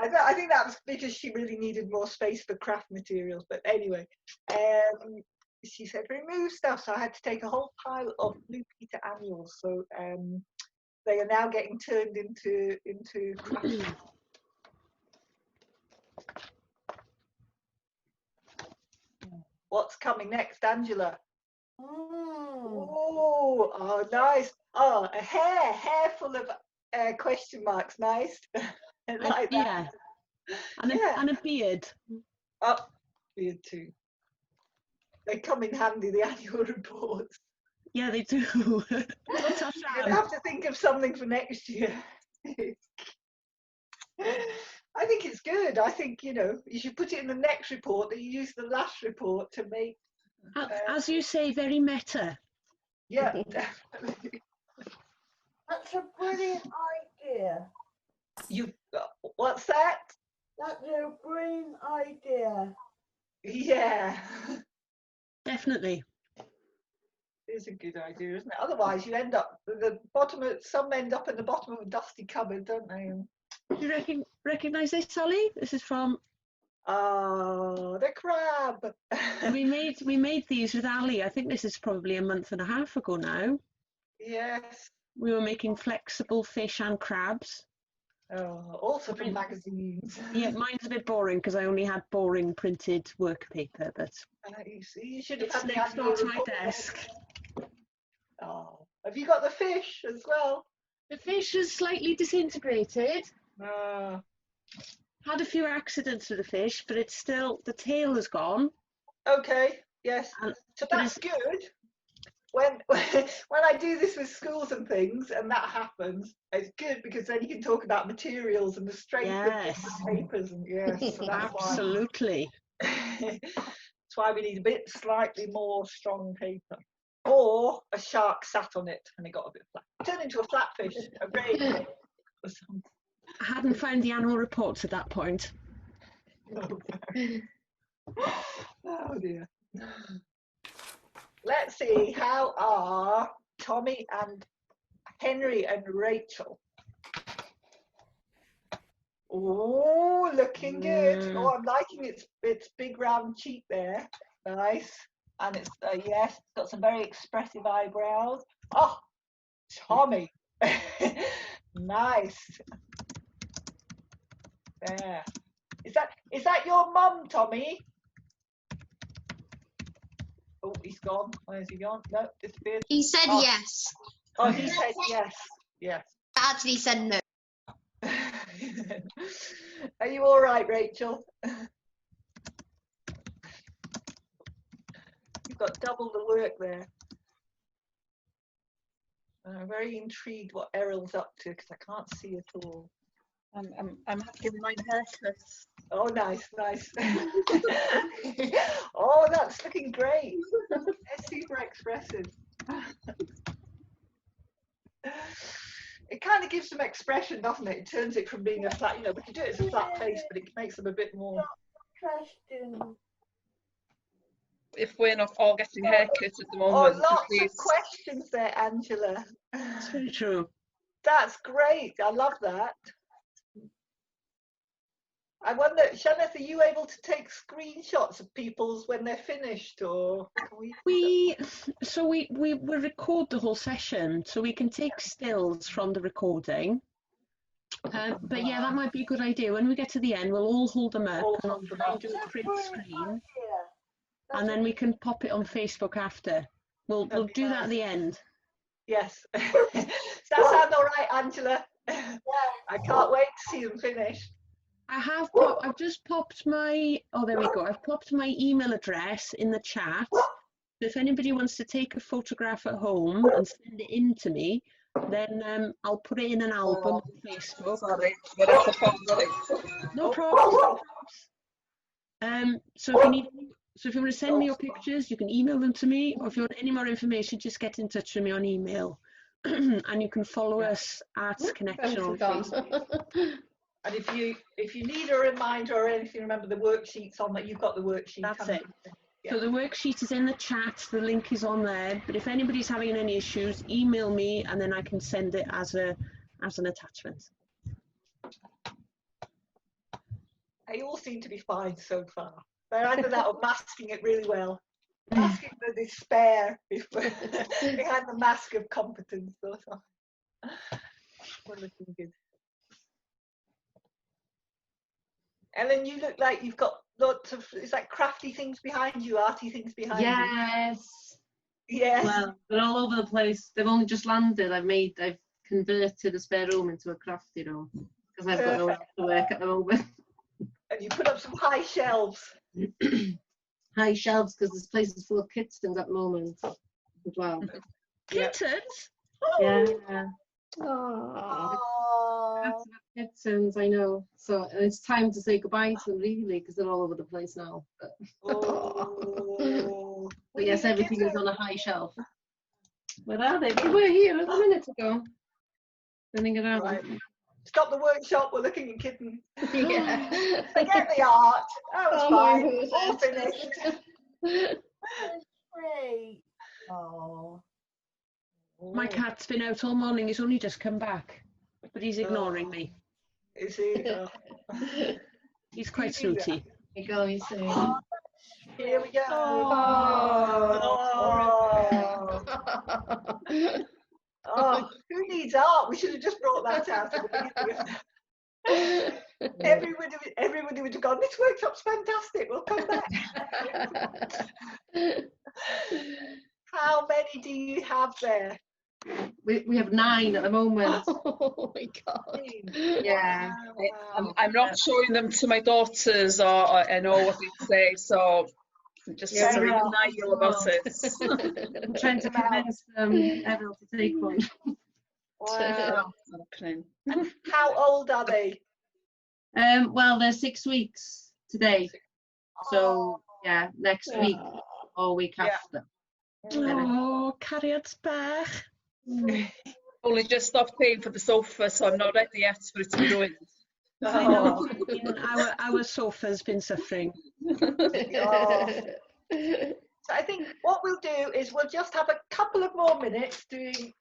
I think that was because she really needed more space for craft materials. But anyway, she said, "Remove stuff." So I had to take a whole pile of Blue Peter annuals. So they are now getting turned into craft. What's coming next, Angela? Oh, nice. Oh, a hair full of question marks. Nice. I like that. Yeah. And a beard. Oh, beard too. They come in handy, the annual reports. Yeah, they do. You'll have to think of something for next year. I think it's good. I think, you know, you should put it in the next report that you use the last report to make. As you say, very meta. Yeah, definitely. That's a brilliant idea. What's that? That's a brilliant idea. Yeah. Definitely. It's a good idea, isn't it? Otherwise, you end up some end up in the bottom of a dusty cupboard, don't they? Do you recognise this, Sally? This is from. Oh, the crab. we made these with Ali. I think this is probably a month and a half ago now. Yes. We were making flexible fish and crabs. Oh, also from magazines. Yeah, mine's a bit boring because I only had boring printed work paper, but You should have it's had the next annual door to my report. desk. Oh, have you got the fish as well? The fish is slightly disintegrated. Uh, Had a few accidents with the fish, but it's still, the tail is gone. okay, yes. And So but that's good. When I do this with schools and things, and that happens, it's good because then you can talk about materials and the strength Yes. of the papers. And yes, so that's Absolutely. why. That's why we need a bit slightly more strong paper, or a shark sat on it and it got a bit flat. Turn into a flatfish, a braid or something. I hadn't found the annual reports at that point. Oh dear. Let's see, how are Tommy and Henry and Rachel? Oh, looking good. Oh, I'm liking its big round cheek there. Nice. And it's, yes, it's got some very expressive eyebrows. Oh, Tommy. Nice. There. Is that your mum, Tommy? Oh, he's gone. Where's he gone? No, disappeared. He said Oh. yes. Oh, he said yes. Yes. Actually said no. Are you all right, Rachel? You've got double the work there. I'm very intrigued what Errol's up to because I can't see at all. I'm having my haircut. Oh, nice, nice. Oh, that's looking great. It's super expressive. It kind of gives them expression, doesn't it? It turns it from being a flat, we can do it as a flat face, but it makes them a bit more. Question. If we're not all getting haircuts at the Oh, moment, lots please. of questions there, Angela. That's very true. That's great. I love that. I wonder, Shaneth, are you able to take screenshots of people's when they're finished, or can We record the whole session, so we can take stills from the recording. But yeah, that might be a good idea. When we get to the end, we'll all hold them up and I'll try and do a print screen, and then we can pop it on Facebook after. We'll do that at the end. Yes. Does that sound all right, Angela? I can't wait to see them finish. I've just popped my, oh, there we go. I've popped my email address in the chat. So if anybody wants to take a photograph at home and send it in to me, then I'll put it in an album on Facebook. Sorry, No problem. So if you want to send me your pictures, you can email them to me, or if you want any more information, just get in touch with me on email. And you can follow us at Connection on Facebook. And if you need a reminder or anything, remember the worksheet's on that. You've got the worksheet. That's it. Yeah. So the worksheet is in the chat. The link is on there. But if anybody's having any issues, email me, and then I can send it as an attachment. They all seem to be fine so far. They're either that or masking it really well. Masking the despair behind the mask of competence. We're looking good. Ellen, you look like you've got lots of, is that crafty things behind you, arty things behind you? Yes. Yes. Well, they're all over the place. They've only just landed. I've converted a spare room into a crafty room because I've got nowhere to work at the moment. And you put up some high shelves. High shelves because this place is full of kittens at the moment as well. Kittens? Yeah. Oh. Lots of kittens, I know. So it's time to say goodbye to them, really, because they're all over the place now. Oh. But yes, everything is on a high shelf. Where are they? They were here a minute ago. Running around. Right. Stop the workshop, we're looking at kittens. Yeah. Forget the art. That was Oh, fine. mine was All it. finished. Great. Oh. My cat's been out all morning. He's only just come back, but he's ignoring me. Is he? He's quite snooty. Here you go, you see. Here we go. Oh. Oh. Oh, who sort that out at the beginning of everybody would have gone, this workshop's fantastic, we'll come back. How many do you have there? We have 9 at the moment. Oh my God. Yeah. Wow. I'm not showing them to my daughters, or I know what they say, so I'm just Yeah, in yeah. denial about it. I'm trying to convince Errol to take one. Wow. It's not happening. How old are they? Well, they're 6 weeks today. So, yeah, next week or week Yeah. after. Oh, cariad bach. Only just stopped paying for the sofa, so I'm not ready yet for it to be ruined. I know. Our sofa's been suffering. Oh. So I think what we'll do is we'll just have a couple of more minutes doing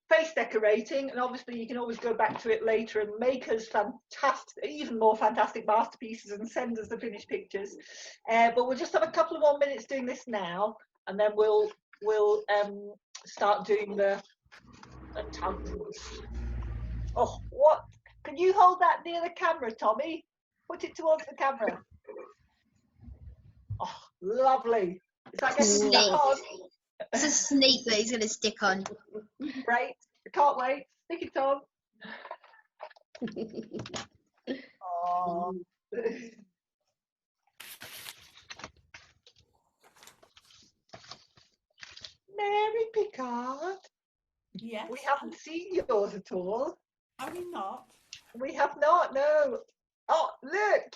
face decorating, and obviously you can always go back to it later and make us fantastic, even more fantastic masterpieces and send us the finished pictures. But we'll just have a couple of more minutes doing this now, and then we'll start doing the untitles. Oh, what? Can you hold that near the camera, Tommy? Put it towards the camera. Oh, lovely. Is that getting stuck on? It's a snake that he's going to stick on. Great. I can't wait. Stick it on. Oh. Mary Pickard. Yes. We haven't seen yours at all. Are we not? We have not, no. Oh, look.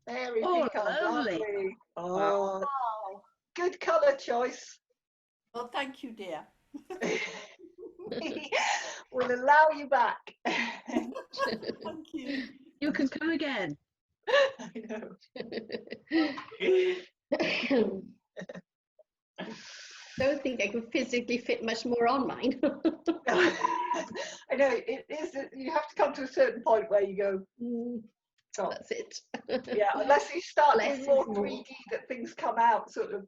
Mary Pickard. Lovely. Oh, Oh, good colour choice. well, thank you, dear. We'll allow you back. Thank you. You can come again. I know. Don't think I could physically fit much more on mine. I know, it is, you have to come to a certain point where you go, stop. That's it. Yeah, unless you start Less doing more is more. 3D, that things come out sort of.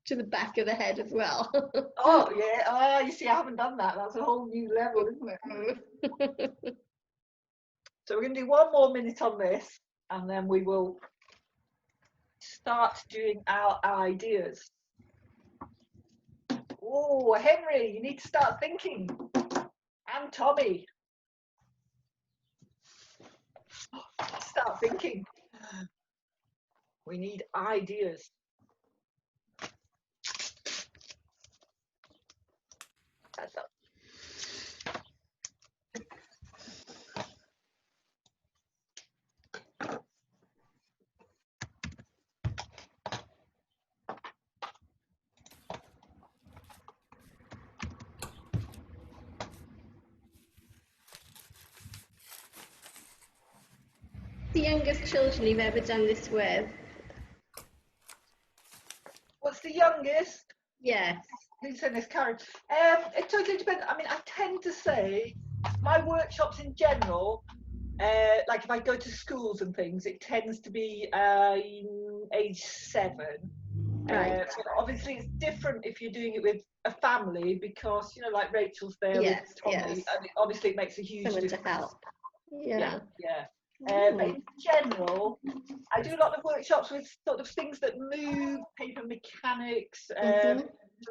To the back of the head as well. Oh, yeah. Oh, you see, I haven't done that. That's a whole new level, isn't it? So we're going to do one more minute on this, and then we will start doing our ideas. Oh, Henry, you need to start thinking. And Tommy. Start thinking. We need ideas. That's up. The youngest children you've ever done this with? What's the youngest? Yes. Who's in this carriage? It totally depends. I mean, I tend to say my workshops in general, like if I go to schools and things, it tends to be age 7. Right. But obviously, it's different if you're doing it with a family because, you know, like Rachel's there Yes, with Tommy. yes. And obviously, it makes a huge Someone to difference. help. Yeah. Yeah. But in general, I do a lot of workshops with sort of things that move, paper mechanics. So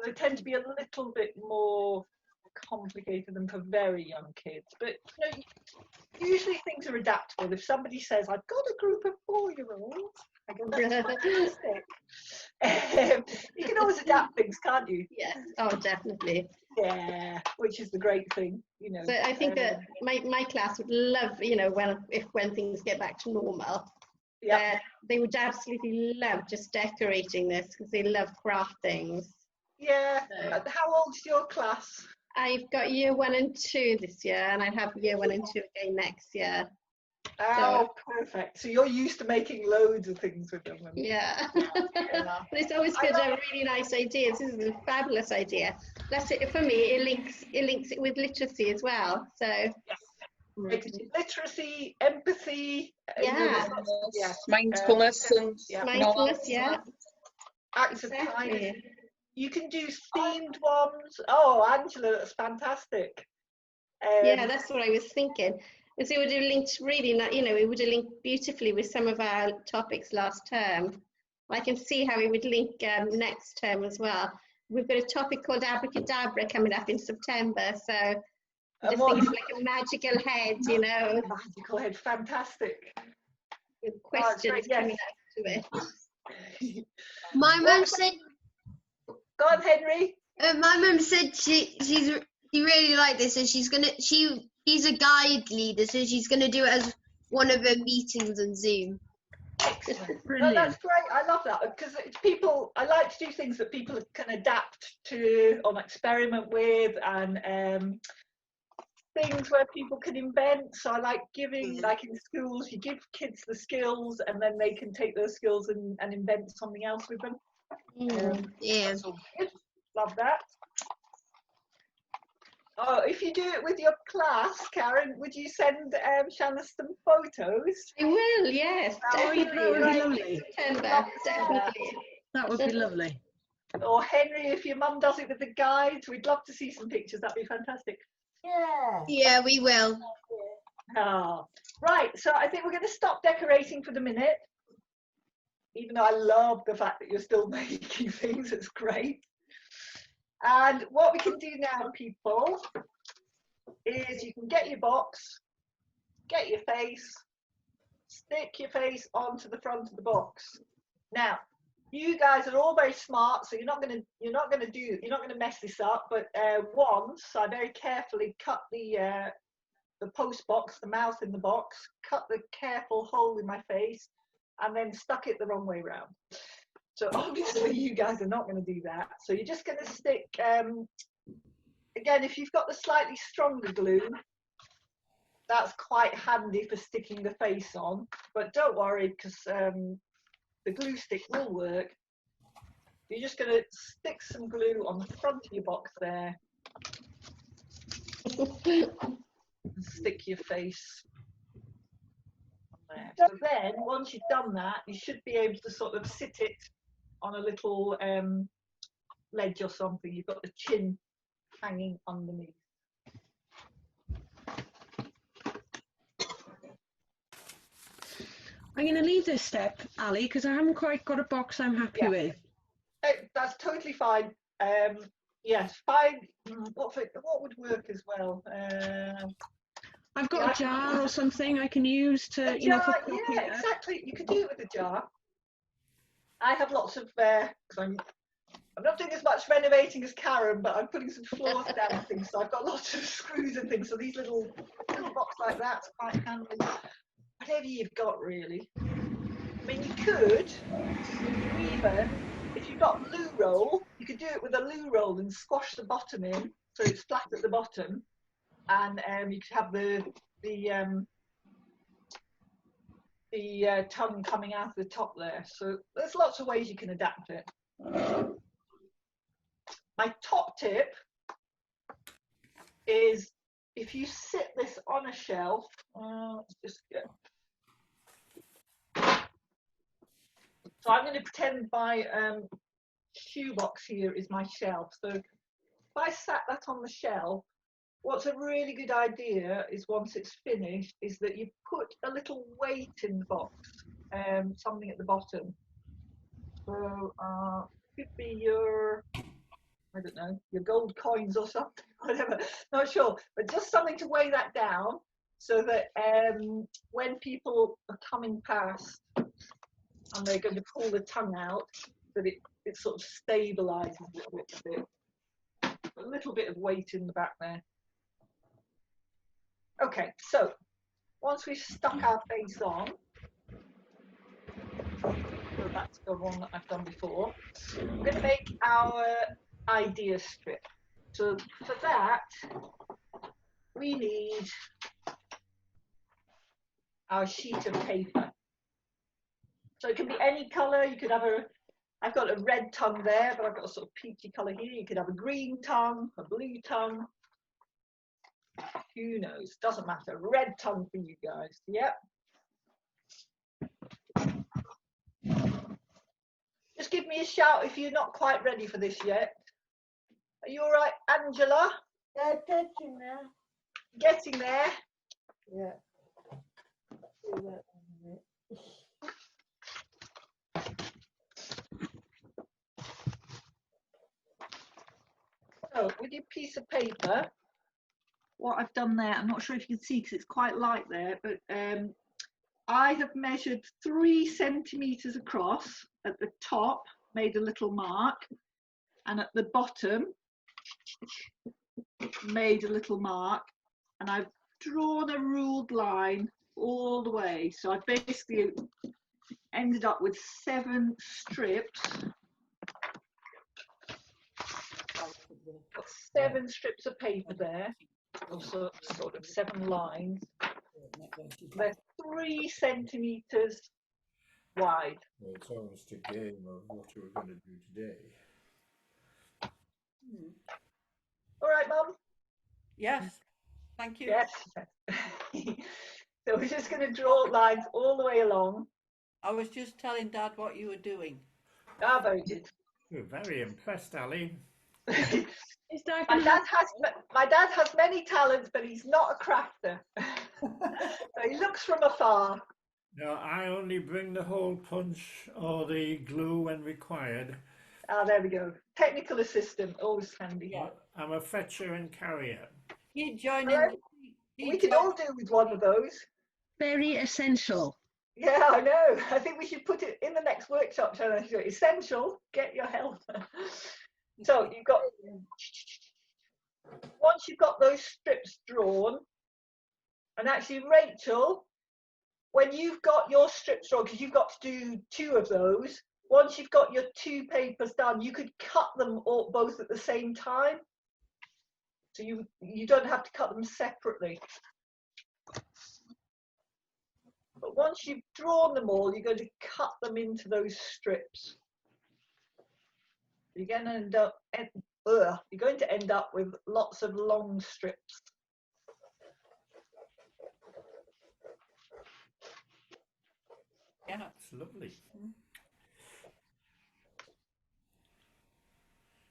they tend to be a little bit more complicated than for very young kids. But you know, usually things are adaptable. If somebody says, "I've got a group of 4-year-olds," I go, "That's fantastic." You can always adapt things, can't you? Yes. Oh, definitely. Yeah, which is the great thing, you know. So I think that my class would love, you know, when things get back to normal. Yeah. They would absolutely love just decorating this because they love craft things. Yeah. How old's your class? I've got year 1 and 2 this year, and I have year 1 and 2 again next year. Oh, perfect. So you're used to making loads of things with them. Yeah. Yeah. But it's always good to have really nice ideas. This is a fabulous idea. That's it for me. It links it with literacy as well. So literacy, empathy, yeah, Mindfulness and mindfulness, yeah. acts of Exactly. kindness. You can do themed ones. Oh, Angela, that's fantastic. Yeah, that's what I was thinking. Because it would have linked really, it would have linked beautifully with some of our topics last term. I can see how it would link next term as well. We've got a topic called Abracadabra coming up in September, so I just think it's like a magical head, Magical head, fantastic. With questions coming out to it. My mum said. Go on, Henry. My mum said she really liked this, and she's a guide leader, so she's gonna do it as one of her meetings on Zoom. No, that's great. I love that because it's people. I like to do things that people can adapt to or experiment with, and things where people can invent. So I like giving, like in schools, you give kids the skills, and then they can take those skills and invent something else with them. Yeah. That's all good. Love that. Oh, if you do it with your class, Karen, would you send Shanna some photos? I will, yes. Definitely. That would be lovely. September, definitely. That would be lovely. Or Henry, if your mum does it with the guides, we'd love to see some pictures. That'd be fantastic. Yeah. Yeah, we will. Oh. Right, so I think we're going to stop decorating for the minute. Even though I love the fact that you're still making things, it's great. And what we can do now, people, is you can get your box, get your face, stick your face onto the front of the box. Now, you guys are all very smart, so you're not going to mess this up. But once I very carefully cut the post box, the mouth in the box, cut the careful hole in my face, and then stuck it the wrong way around. So obviously you guys are not going to do that. So you're just going to stick, again, if you've got the slightly stronger glue, that's quite handy for sticking the face on. But don't worry, because the glue stick will work. You're just going to stick some glue on the front of your box there. And stick your face on there. So then, once you've done that, you should be able to sort of sit it on a little ledge or something. You've got the chin hanging underneath. I'm going to leave this step, Ali, because I haven't quite got a box I'm happy with. That's totally fine. Yes, fine. What would work as well? I've got a jar or something I can use to, yeah, exactly. You could do it with a jar. I have lots of, because I'm not doing as much renovating as Karen, but I'm putting some floors down and things, so I've got lots of screws and things, so these little box like that's quite handy. Whatever you've got, really. I mean, you could even, if you've got loo roll, you could do it with a loo roll and squash the bottom in, so it's flat at the bottom, and you could have the tongue coming out of the top there. So there's lots of ways you can adapt it. My top tip is if you sit this on a shelf, let's just go. So I'm going to pretend my shoebox here is my shelf. So if I sat that on the shelf, what's a really good idea is once it's finished is that you put a little weight in the box, something at the bottom. So could be your, I don't know, your gold coins or something, whatever, not sure, but just something to weigh that down so that when people are coming past and they're going to pull the tongue out, that it sort of stabilizes a little bit of weight in the back there. Okay, so once we've stuck our face on, go back to the one that I've done before, we're going to make our idea strip. So for that, we need our sheet of paper. So it can be any colour. You could have I've got a red tongue there, but I've got a sort of peachy colour here. You could have a green tongue, a blue tongue. Who knows? Doesn't matter. Red tongue for you guys. Yep. Just give me a shout if you're not quite ready for this yet. Are you all right, Angela? Yeah, getting there. Getting there? Yeah. Do that in a minute. So, with your piece of paper, what I've done there, I'm not sure if you can see because it's quite light there, but I have measured 3 centimetres across at the top, made a little mark, and at the bottom, made a little mark, and I've drawn a ruled line all the way. So I've basically ended up with 7 strips. Got 7 strips of paper there, also sort of 7 lines. They're 3 centimetres wide. Well, it's almost a game of what we're going to do today. All right, Mum? Yes, thank you. Yes. So we're just going to draw lines all the way along. I was just telling Dad what you were doing. Ah, very good. We're very impressed, Ali. My dad has many talents, but he's not a crafter. So he looks from afar. No, I only bring the hole punch or the glue when required. Ah, there we go. Technical assistant, always handy. Yeah. I'm a fetcher and carrier. You join Well, in. we could all do with one of those. Very essential. Yeah, I know. I think we should put it in the next workshop. Essential, get your help. So you've got, once you've got those strips drawn, and actually Rachel, when you've got your strips drawn, because you've got to do 2 of those, once you've got your 2 papers done, you could cut them all both at the same time. So you don't have to cut them separately. But once you've drawn them all, you're going to cut them into those strips. You're going to end up with lots of long strips. Yeah. It's lovely.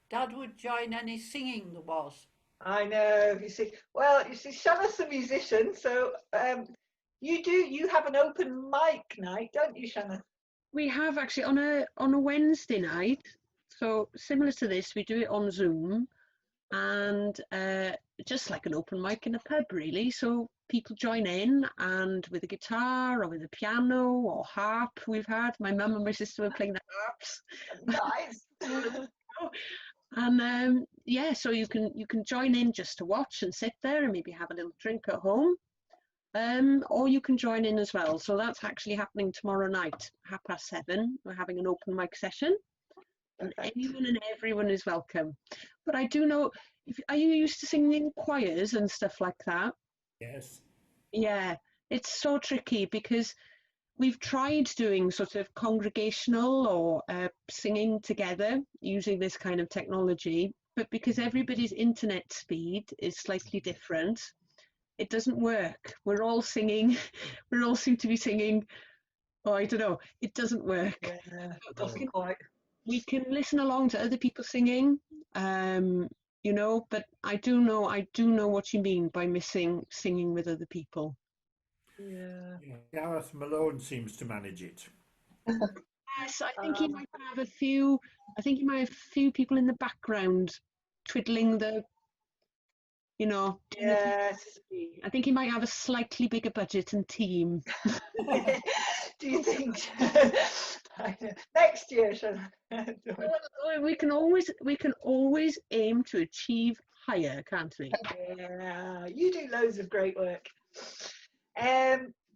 Dad would join any singing there was. I know. You see, Shanna's a musician, so you have an open mic night, don't you, Shanna? We have actually on a Wednesday night. So similar to this, we do it on Zoom, and just like an open mic in a pub, really. So people join in, and with a guitar or with a piano or harp. We've had my mum and my sister were playing the harps. Nice. And yeah, so you can join in just to watch and sit there and maybe have a little drink at home, or you can join in as well. So that's actually happening tomorrow night, 7:30. We're having an open mic session, and anyone and everyone is welcome. But I do know, are you used to singing in choirs and stuff like that? Yes. Yeah, it's so tricky because we've tried doing sort of congregational or singing together using this kind of technology, but because everybody's internet speed is slightly different, it doesn't work. We're all singing, we all seem to be singing, oh, I don't know, it doesn't work. Yeah, it doesn't quite. We can listen along to other people singing, you know, but I do know what you mean by missing singing with other people. Yeah. Gareth Malone seems to manage it. Yes, I think he might have a few. I think he might have a few people in the background twiddling the, you know. Yes. I think he might have a slightly bigger budget and team. Do you think? Next year, we can always aim to achieve higher, can't we? Yeah, you do loads of great work.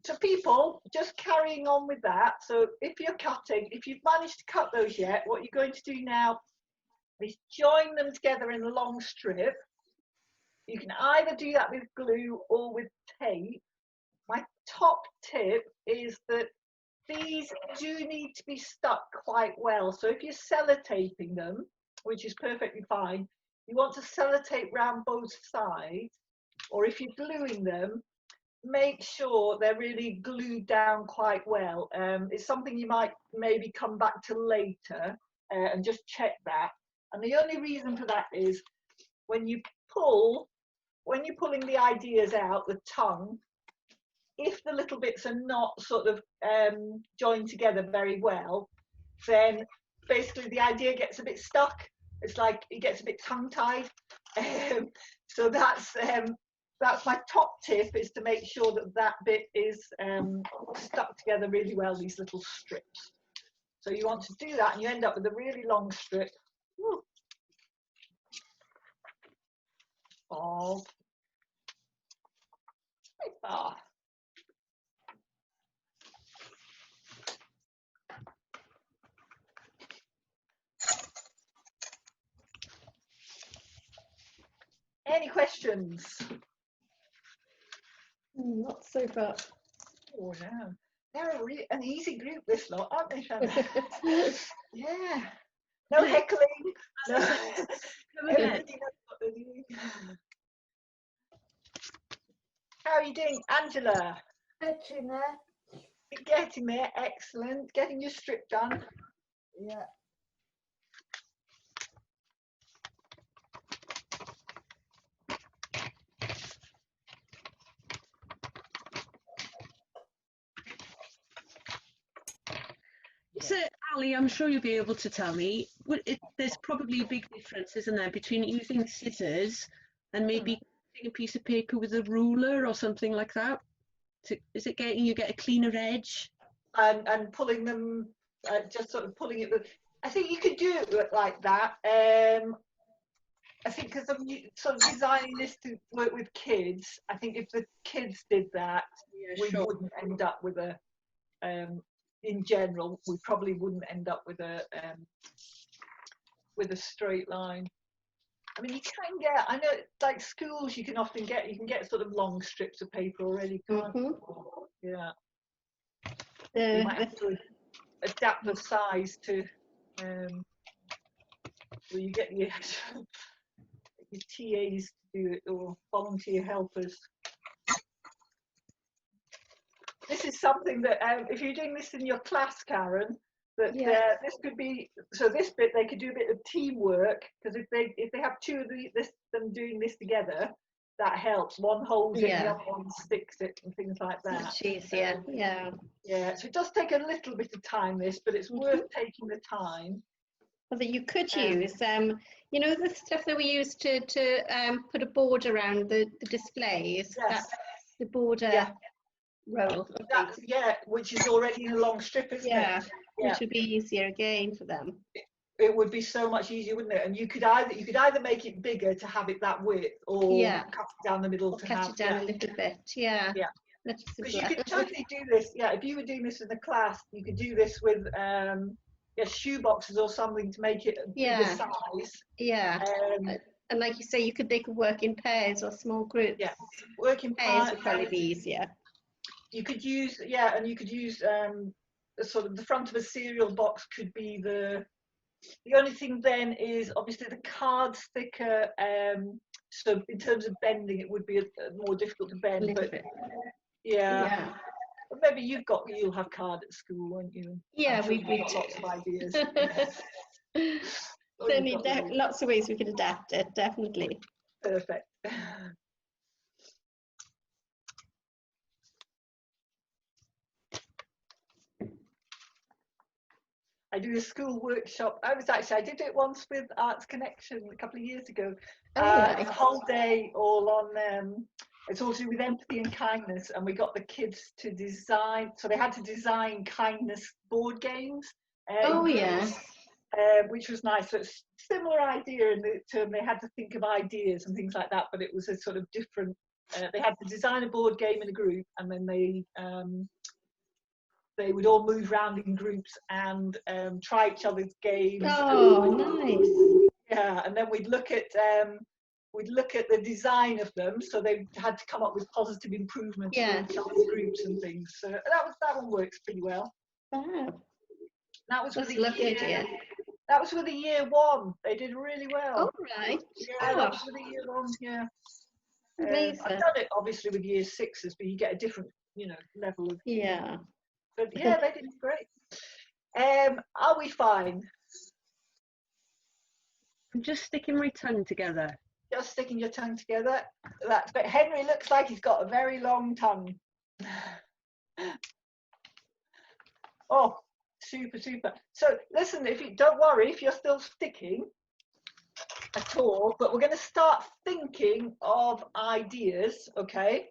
So people, just carrying on with that. So if you're cutting, if you've managed to cut those yet, what you're going to do now is join them together in a long strip. You can either do that with glue or with tape. My top tip is that these do need to be stuck quite well. So if you're sellotaping them, which is perfectly fine, you want to sellotape round both sides, or if you're gluing them, make sure they're really glued down quite well. It's something you might maybe come back to later, and just check that. And the only reason for that is when you're pulling the ideas out, the tongue, if the little bits are not sort of joined together very well, then basically the idea gets a bit stuck. It's like it gets a bit tongue-tied. So that's my top tip, is to make sure that that bit is stuck together really well, these little strips. So you want to do that, and you end up with a really long strip of paper. Any questions? Not so far. Oh no, they're an easy group, this lot, aren't they, Shannon? Yeah. No heckling. No. Everybody knows what they're doing. How are you doing, Angela? Getting there. You're getting there, excellent. Getting your strip done. Yeah. So, Ali, I'm sure you'll be able to tell me, there's probably a big difference, isn't there, between using scissors and maybe cutting a piece of paper with a ruler or something like that? Is it getting you get a cleaner edge? And pulling them, just sort of pulling it with, I think you could do it like that. I think because I'm sort of designing this to work with kids, I think if the kids did that, we wouldn't end up with a, in general, we probably wouldn't end up with a straight line. I mean, you can get, I know, like schools, you can often get, sort of long strips of paper already, can't you? Yeah. You might have to adapt the size to, where you get your TAs to do it, or volunteer helpers. This is something that, if you're doing this in your class, Karen, that this could be, so this bit they could do a bit of teamwork, because if they have two of them doing this together, that helps. One holds it, the other one sticks it, and things like that. That's easier, yeah. Yeah, so it does take a little bit of time, this, but it's worth taking the time. Well, that you could use, you know, the stuff that we use to put a border around the displays. Yes. The border roll. Which is already in a long strip, isn't it? Yeah, which would be easier again for them. It would be so much easier, wouldn't it? And you could either make it bigger to have it that width, or cut it down the middle to cut have it down a little bit. Yeah. Because you could totally do this. Yeah, if you were doing this in the class, you could do this with shoe boxes or something to make it a bigger size. Yeah. And like you say, they could work in pairs or small groups. Yeah, work in pairs would probably be easier. You could use and you could use sort of the front of a cereal box could be the only thing then is obviously the card's thicker, so in terms of bending it would be more difficult to bend, but but maybe you'll have card at school, won't you? Yeah, we've got lots of ideas. Certainly, lots of ways we could adapt it, definitely. Perfect. I do a school workshop. I did it once with Arts Connection a couple of years ago. A whole day all on, it's all to do with empathy and kindness, and we got the kids to design, so they had to design kindness board games. Which was nice. So it's a similar idea in the term they had to think of ideas and things like that, but it was a sort of different, they had to design a board game in a group, and then they would all move around in groups and try each other's games. Oh, nice. Yeah, and then we'd look at the design of them. So they had to come up with positive improvements in each other's groups and things. So that one works pretty well. Oh, that was that's a lovely idea. That was with the year one. They did really well. Oh, right. Yeah, that was with the year one. Yeah. Amazing. I've done it obviously with year sixes, but you get a different, level of. Yeah. But yeah, they did great. Are we fine? I'm just sticking my tongue together. Just sticking your tongue together. That's but Henry looks like he's got a very long tongue. Oh, super, super. So listen, if you don't worry if you're still sticking at all, but we're going to start thinking of ideas, okay?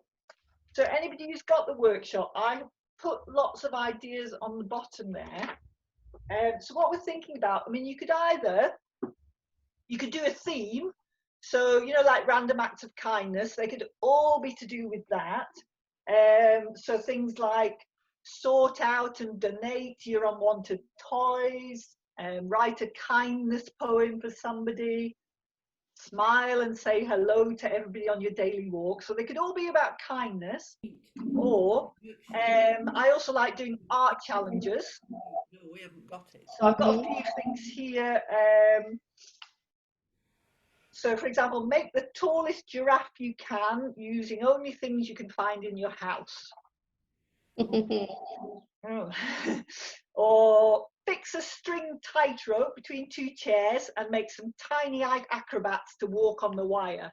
So anybody who's got the workshop, I put lots of ideas on the bottom there. So what we're thinking about, I mean, you could do a theme. So, you know, like random acts of kindness, they could all be to do with that. So things like sort out and donate your unwanted toys, write a kindness poem for somebody, smile and say hello to everybody on your daily walk. So they could all be about kindness. Or I also like doing art challenges. No, we haven't got it. So I've got a few things here. So, for example, make the tallest giraffe you can using only things you can find in your house. Or fix a string tightrope between two chairs and make some tiny acrobats to walk on the wire.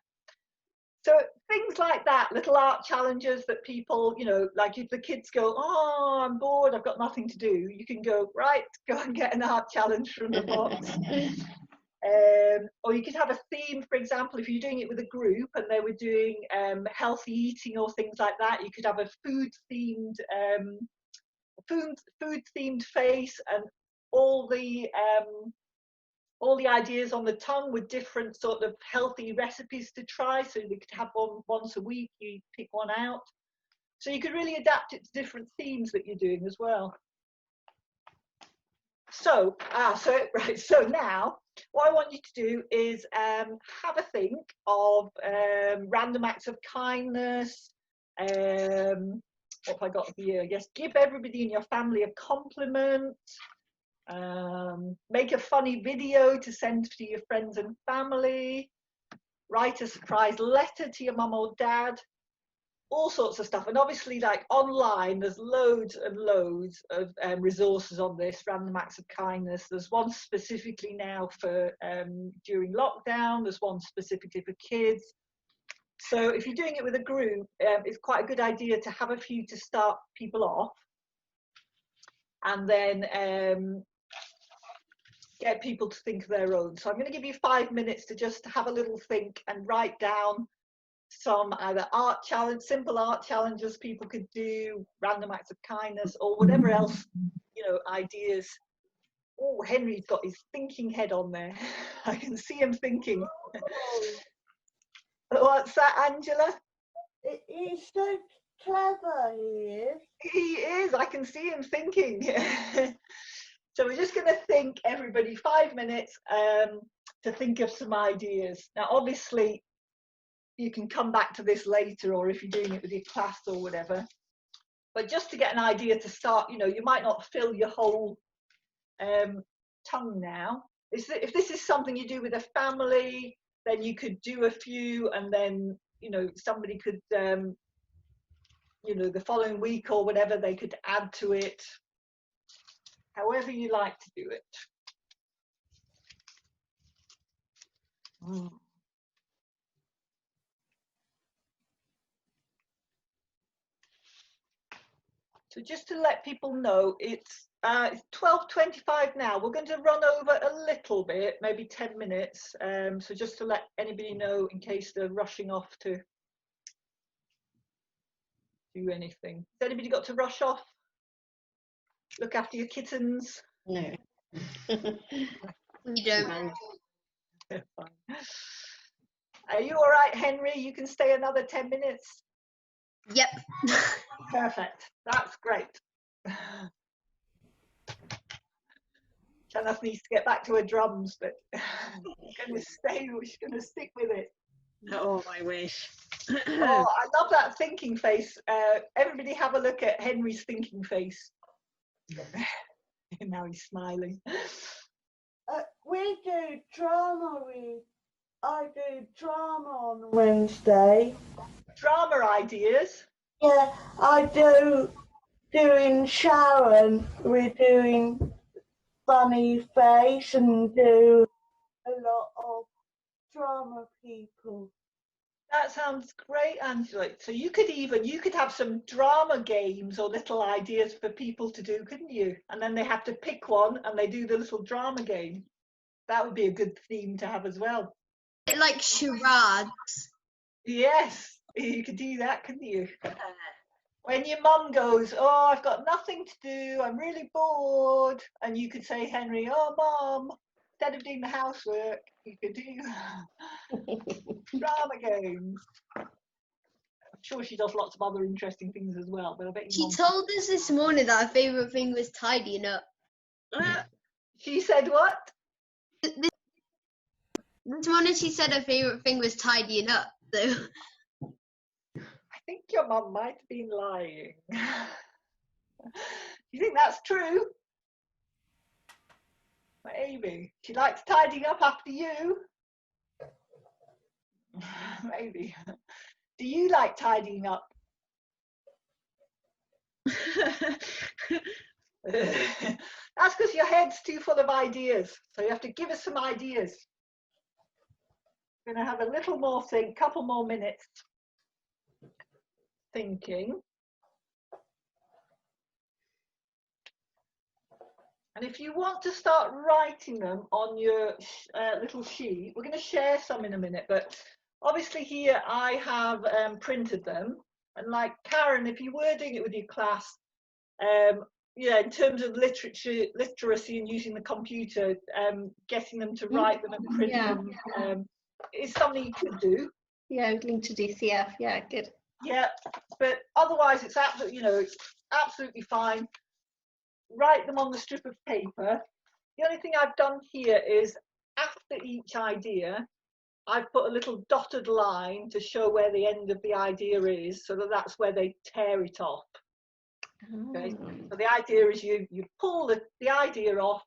So things like that, little art challenges that people, you know, like if the kids go, oh, I'm bored, I've got nothing to do, you can go, right, go and get an art challenge from the box. Or you could have a theme, for example, if you're doing it with a group and they were doing healthy eating or things like that, you could have a food-themed face, and all the ideas on the tongue with different sort of healthy recipes to try. So they could have one once a week, you pick one out. So you could really adapt it to different themes that you're doing as well. So now what I want you to do is have a think of random acts of kindness. What have I got here? Yes, give everybody in your family a compliment. Make a funny video to send to your friends and family. Write a surprise letter to your mum or dad. All sorts of stuff. And obviously, like online, there's loads and loads of resources on this, random acts of kindness. There's one specifically now for during lockdown. There's one specifically for kids. So if you're doing it with a group, it's quite a good idea to have a few to start people off. And then get people to think of their own. So I'm going to give you 5 minutes to just have a little think and write down some either simple art challenges people could do, random acts of kindness, or whatever else, you know, ideas. Oh, Henry's got his thinking head on there. I can see him thinking. What's that, Angela? He's so clever, he is. He is, I can see him thinking. So we're just going to think, everybody, 5 minutes to think of some ideas. Now, obviously, you can come back to this later, or if you're doing it with your class or whatever. But just to get an idea to start, you know, you might not fill your whole tongue now. If this is something you do with a family, then you could do a few, and then, you know, somebody could, you know, the following week or whatever, they could add to it. However you like to do it. So just to let people know, it's 12:25 now. We're going to run over a little bit, maybe 10 minutes. So just to let anybody know in case they're rushing off to do anything. Has anybody got to rush off? Look after your kittens? No. You don't. Fine. Are you all right, Henry? You can stay another 10 minutes? Yep. Perfect. That's great. Janice needs to get back to her drums, but she's going to stick with it. Oh, I wish. Oh, I love that thinking face. Everybody have a look at Henry's thinking face. Now he's smiling. We do drama. I do drama on Wednesday. Drama ideas? Yeah, I doing Sharon. We're doing funny face and do a lot of drama people. That sounds great, Angela. So you could have some drama games or little ideas for people to do, couldn't you? And then they have to pick one and they do the little drama game. That would be a good theme to have as well. Like charades. Yes, you could do that, couldn't you? When your mum goes, oh, I've got nothing to do, I'm really bored, and you could say, Henry, oh, Mum, instead of doing the housework, you could do drama games. I'm sure she does lots of other interesting things as well, but I bet She told us this morning that her favourite thing was tidying up. She said what? This morning she said her favourite thing was tidying up. So. I think your mum might have been lying. You think that's true? Maybe. She likes tidying up after you. Maybe. Do you like tidying up? That's because your head's too full of ideas. So you have to give us some ideas. We're going to have a little more think, couple more minutes thinking. And if you want to start writing them on your little sheet, we're going to share some in a minute, but obviously here I have printed them. And like Karen, if you were doing it with your class, yeah, in terms of literacy and using the computer, getting them to write them and print them is something you could do. Yeah, link to DCF. Yeah, good. Yeah, but otherwise it's absolutely, it's absolutely fine. Write them on the strip of paper. The only thing I've done here is after each idea, I've put a little dotted line to show where the end of the idea is, so that that's where they tear it off. Okay, so the idea is you pull the idea off,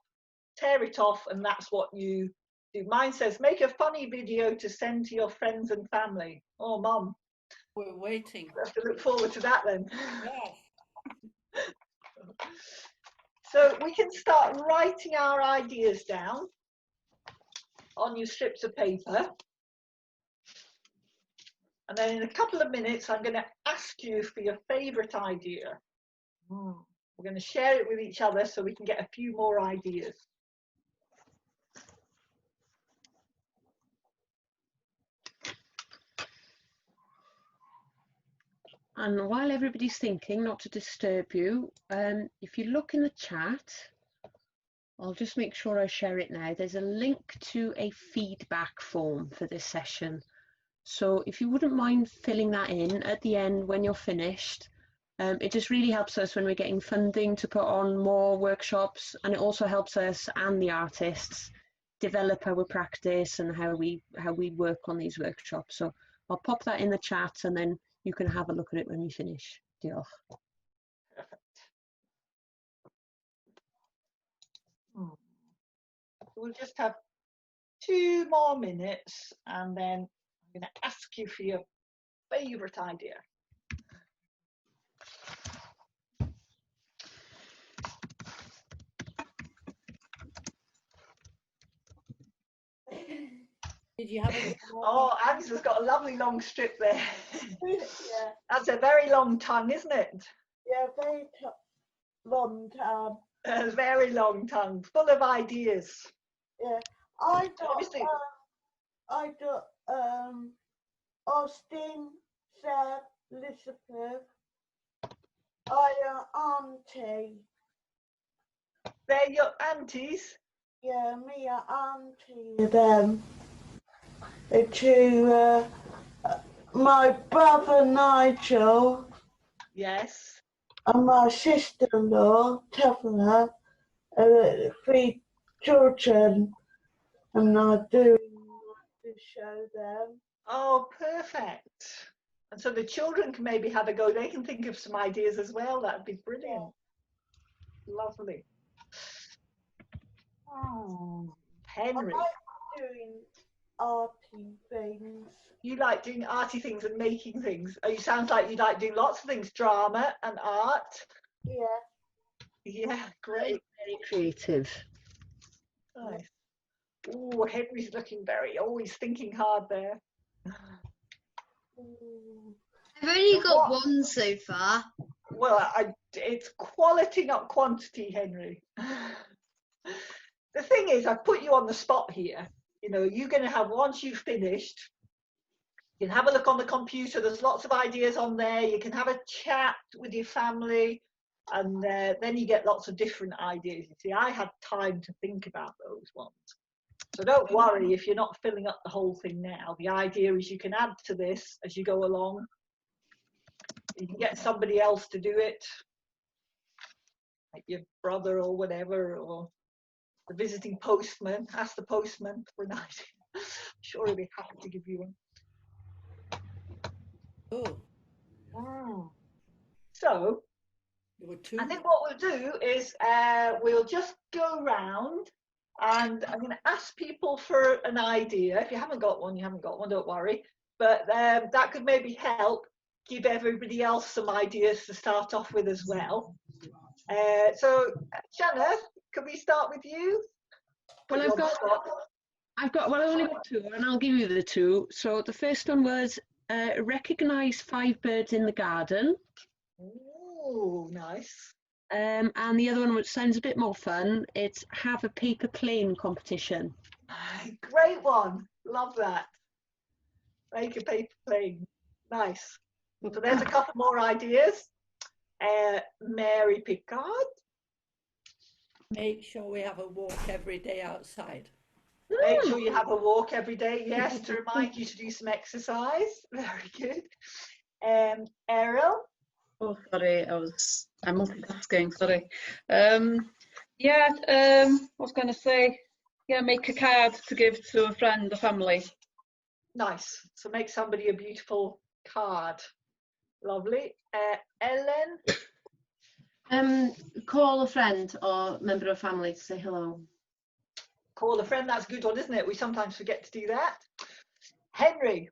tear it off, and that's what you do. Mine says, make a funny video to send to your friends and family. Oh, Mum. We're waiting. We have to look forward to that then. Yes. So we can start writing our ideas down on your strips of paper. And then in a couple of minutes, I'm going to ask you for your favourite idea. We're going to share it with each other so we can get a few more ideas. And while everybody's thinking, not to disturb you, if you look in the chat, I'll just make sure I share it now. There's a link to a feedback form for this session. So if you wouldn't mind filling that in at the end when you're finished, it just really helps us when we're getting funding to put on more workshops, and it also helps us and the artists develop our practice and how we work on these workshops. So I'll pop that in the chat and then you can have a look at it when we finish. Diolch. Perfect. We'll just have 2 more minutes and then I'm going to ask you for your favourite idea. Did you have a Oh, Angela's got a lovely long strip there. Yeah. That's a very long tongue, isn't it? Yeah, very long tongue. A very long tongue, full of ideas. Yeah, I got Obviously. Austin, Sarah, Elizabeth, auntie. They're your aunties? Yeah, me auntie them. To my brother Nigel. Yes. And my sister-in-law, Tefla, 3 children, and I do to show them. Oh, perfect. And so the children can maybe have a go. They can think of some ideas as well. That'd be brilliant. Yeah. Lovely. Oh, Henry. I like doing arty things. You like doing arty things and making things. Oh, you sound like you like doing lots of things, drama and art. Yeah. Yeah, great. Very creative. Nice. Oh, Henry's looking always thinking hard there. I've only got one so far. Well, it's quality, not quantity, Henry. The thing is, I put you on the spot here. You know, you're going to have, once you've finished, you can have a look on the computer. There's lots of ideas on there. You can have a chat with your family, and then you get lots of different ideas. You see, I had time to think about those ones. So don't worry if you're not filling up the whole thing now. The idea is you can add to this as you go along. You can get somebody else to do it, like your brother or whatever, or the visiting postman. Ask the postman for an idea. I'm sure he'll be happy to give you one. Oh, So there were two. I think what we'll do is we'll just go round, and I'm going to ask people for an idea. If you haven't got one, you haven't got one, don't worry. But that could maybe help give everybody else some ideas to start off with as well. So, Shanna, can we start with you? Well, I've only got two, and I'll give you the two. So the first one was recognise 5 birds in the garden. Oh, nice. And the other one, which sounds a bit more fun, it's have a paper plane competition. Great one. Love that. Make a paper plane. Nice. So there's a couple more ideas. Mary Pickard. Make sure we have a walk every day outside. Make sure you have a walk every day, yes, to remind you to do some exercise. Very good. Ariel? Oh, sorry, I'm multitasking, sorry. I was going to say, make a card to give to a friend, a family. Nice. So make somebody a beautiful card. Lovely. Ellen? Call a friend or member of family to say hello. Call a friend, that's a good one, isn't it? We sometimes forget to do that. Henry?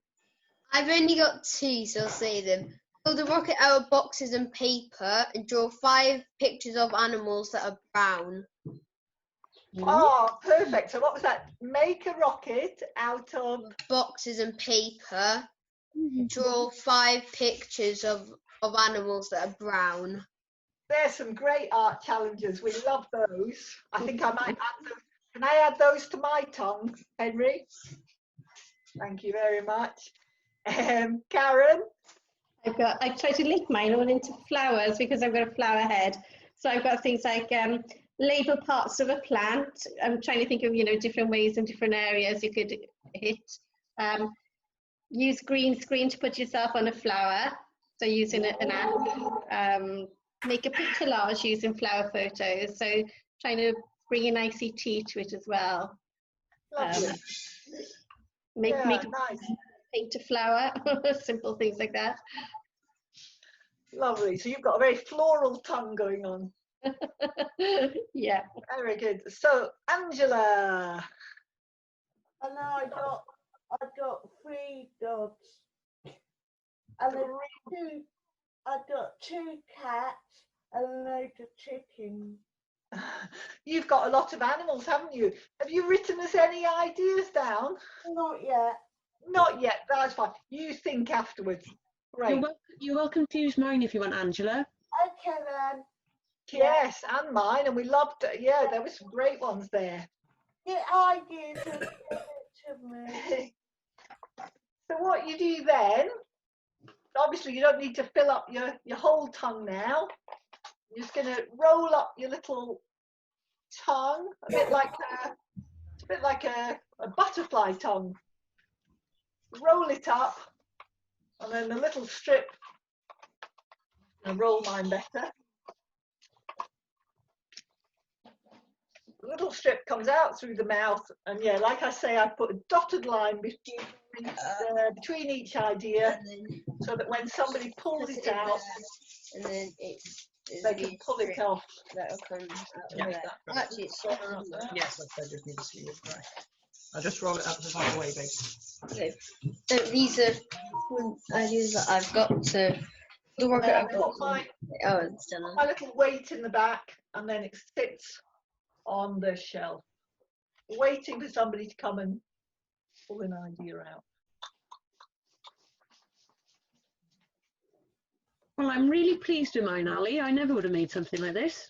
I've only got 2, so I'll say them. Build a rocket out of boxes and paper and draw 5 pictures of animals that are brown. Oh, perfect. So what was that? Make a rocket out of boxes and paper. Draw 5 pictures of animals that are brown. There's some great art challenges. We love those. I think I might add them. Can I add those to my tongue, Henry? Thank you very much. Karen? I try to link mine all into flowers because I've got a flower head. So I've got things like label parts of a plant. I'm trying to think of, different ways and different areas you could hit. Use green screen to put yourself on a flower. So using an app. Make a picture collage using flower photos. So trying to bring in ICT to it as well. Make nice. Paint a flower, simple things like that. Lovely. So you've got a very floral tongue going on. Yeah. Very good. So Angela. And I got 3 dogs. And I got 2 cats and a load of chickens. You've got a lot of animals, haven't you? Have you written us any ideas down? Not yet. Not yet, that's fine. You think afterwards. Right. You're welcome to use mine if you want, Angela. Okay then. Yes, and mine, and we loved it. Yeah, there were some great ones there. Get ideas and give it to me. So what you do then, obviously you don't need to fill up your whole tongue now. You're just going to roll up your little tongue, a bit like a butterfly tongue. Roll it up, and then the little strip, and roll mine better. The little strip comes out through the mouth, and yeah, like I say, I put a dotted line between each idea, so that when somebody pulls it out, and then they can pull it off. That'll come out. Yeah, Actually, it's yes, I just need to see it. Right. I'll just roll it up the back away, babe. okay. So these are ideas that I've got to the rocket. I've got My it's done. little weight in the back, and then it sits on the shelf. waiting for somebody to come and pull an idea out. Well, I'm really pleased with mine, Ali. I never would have made something like this.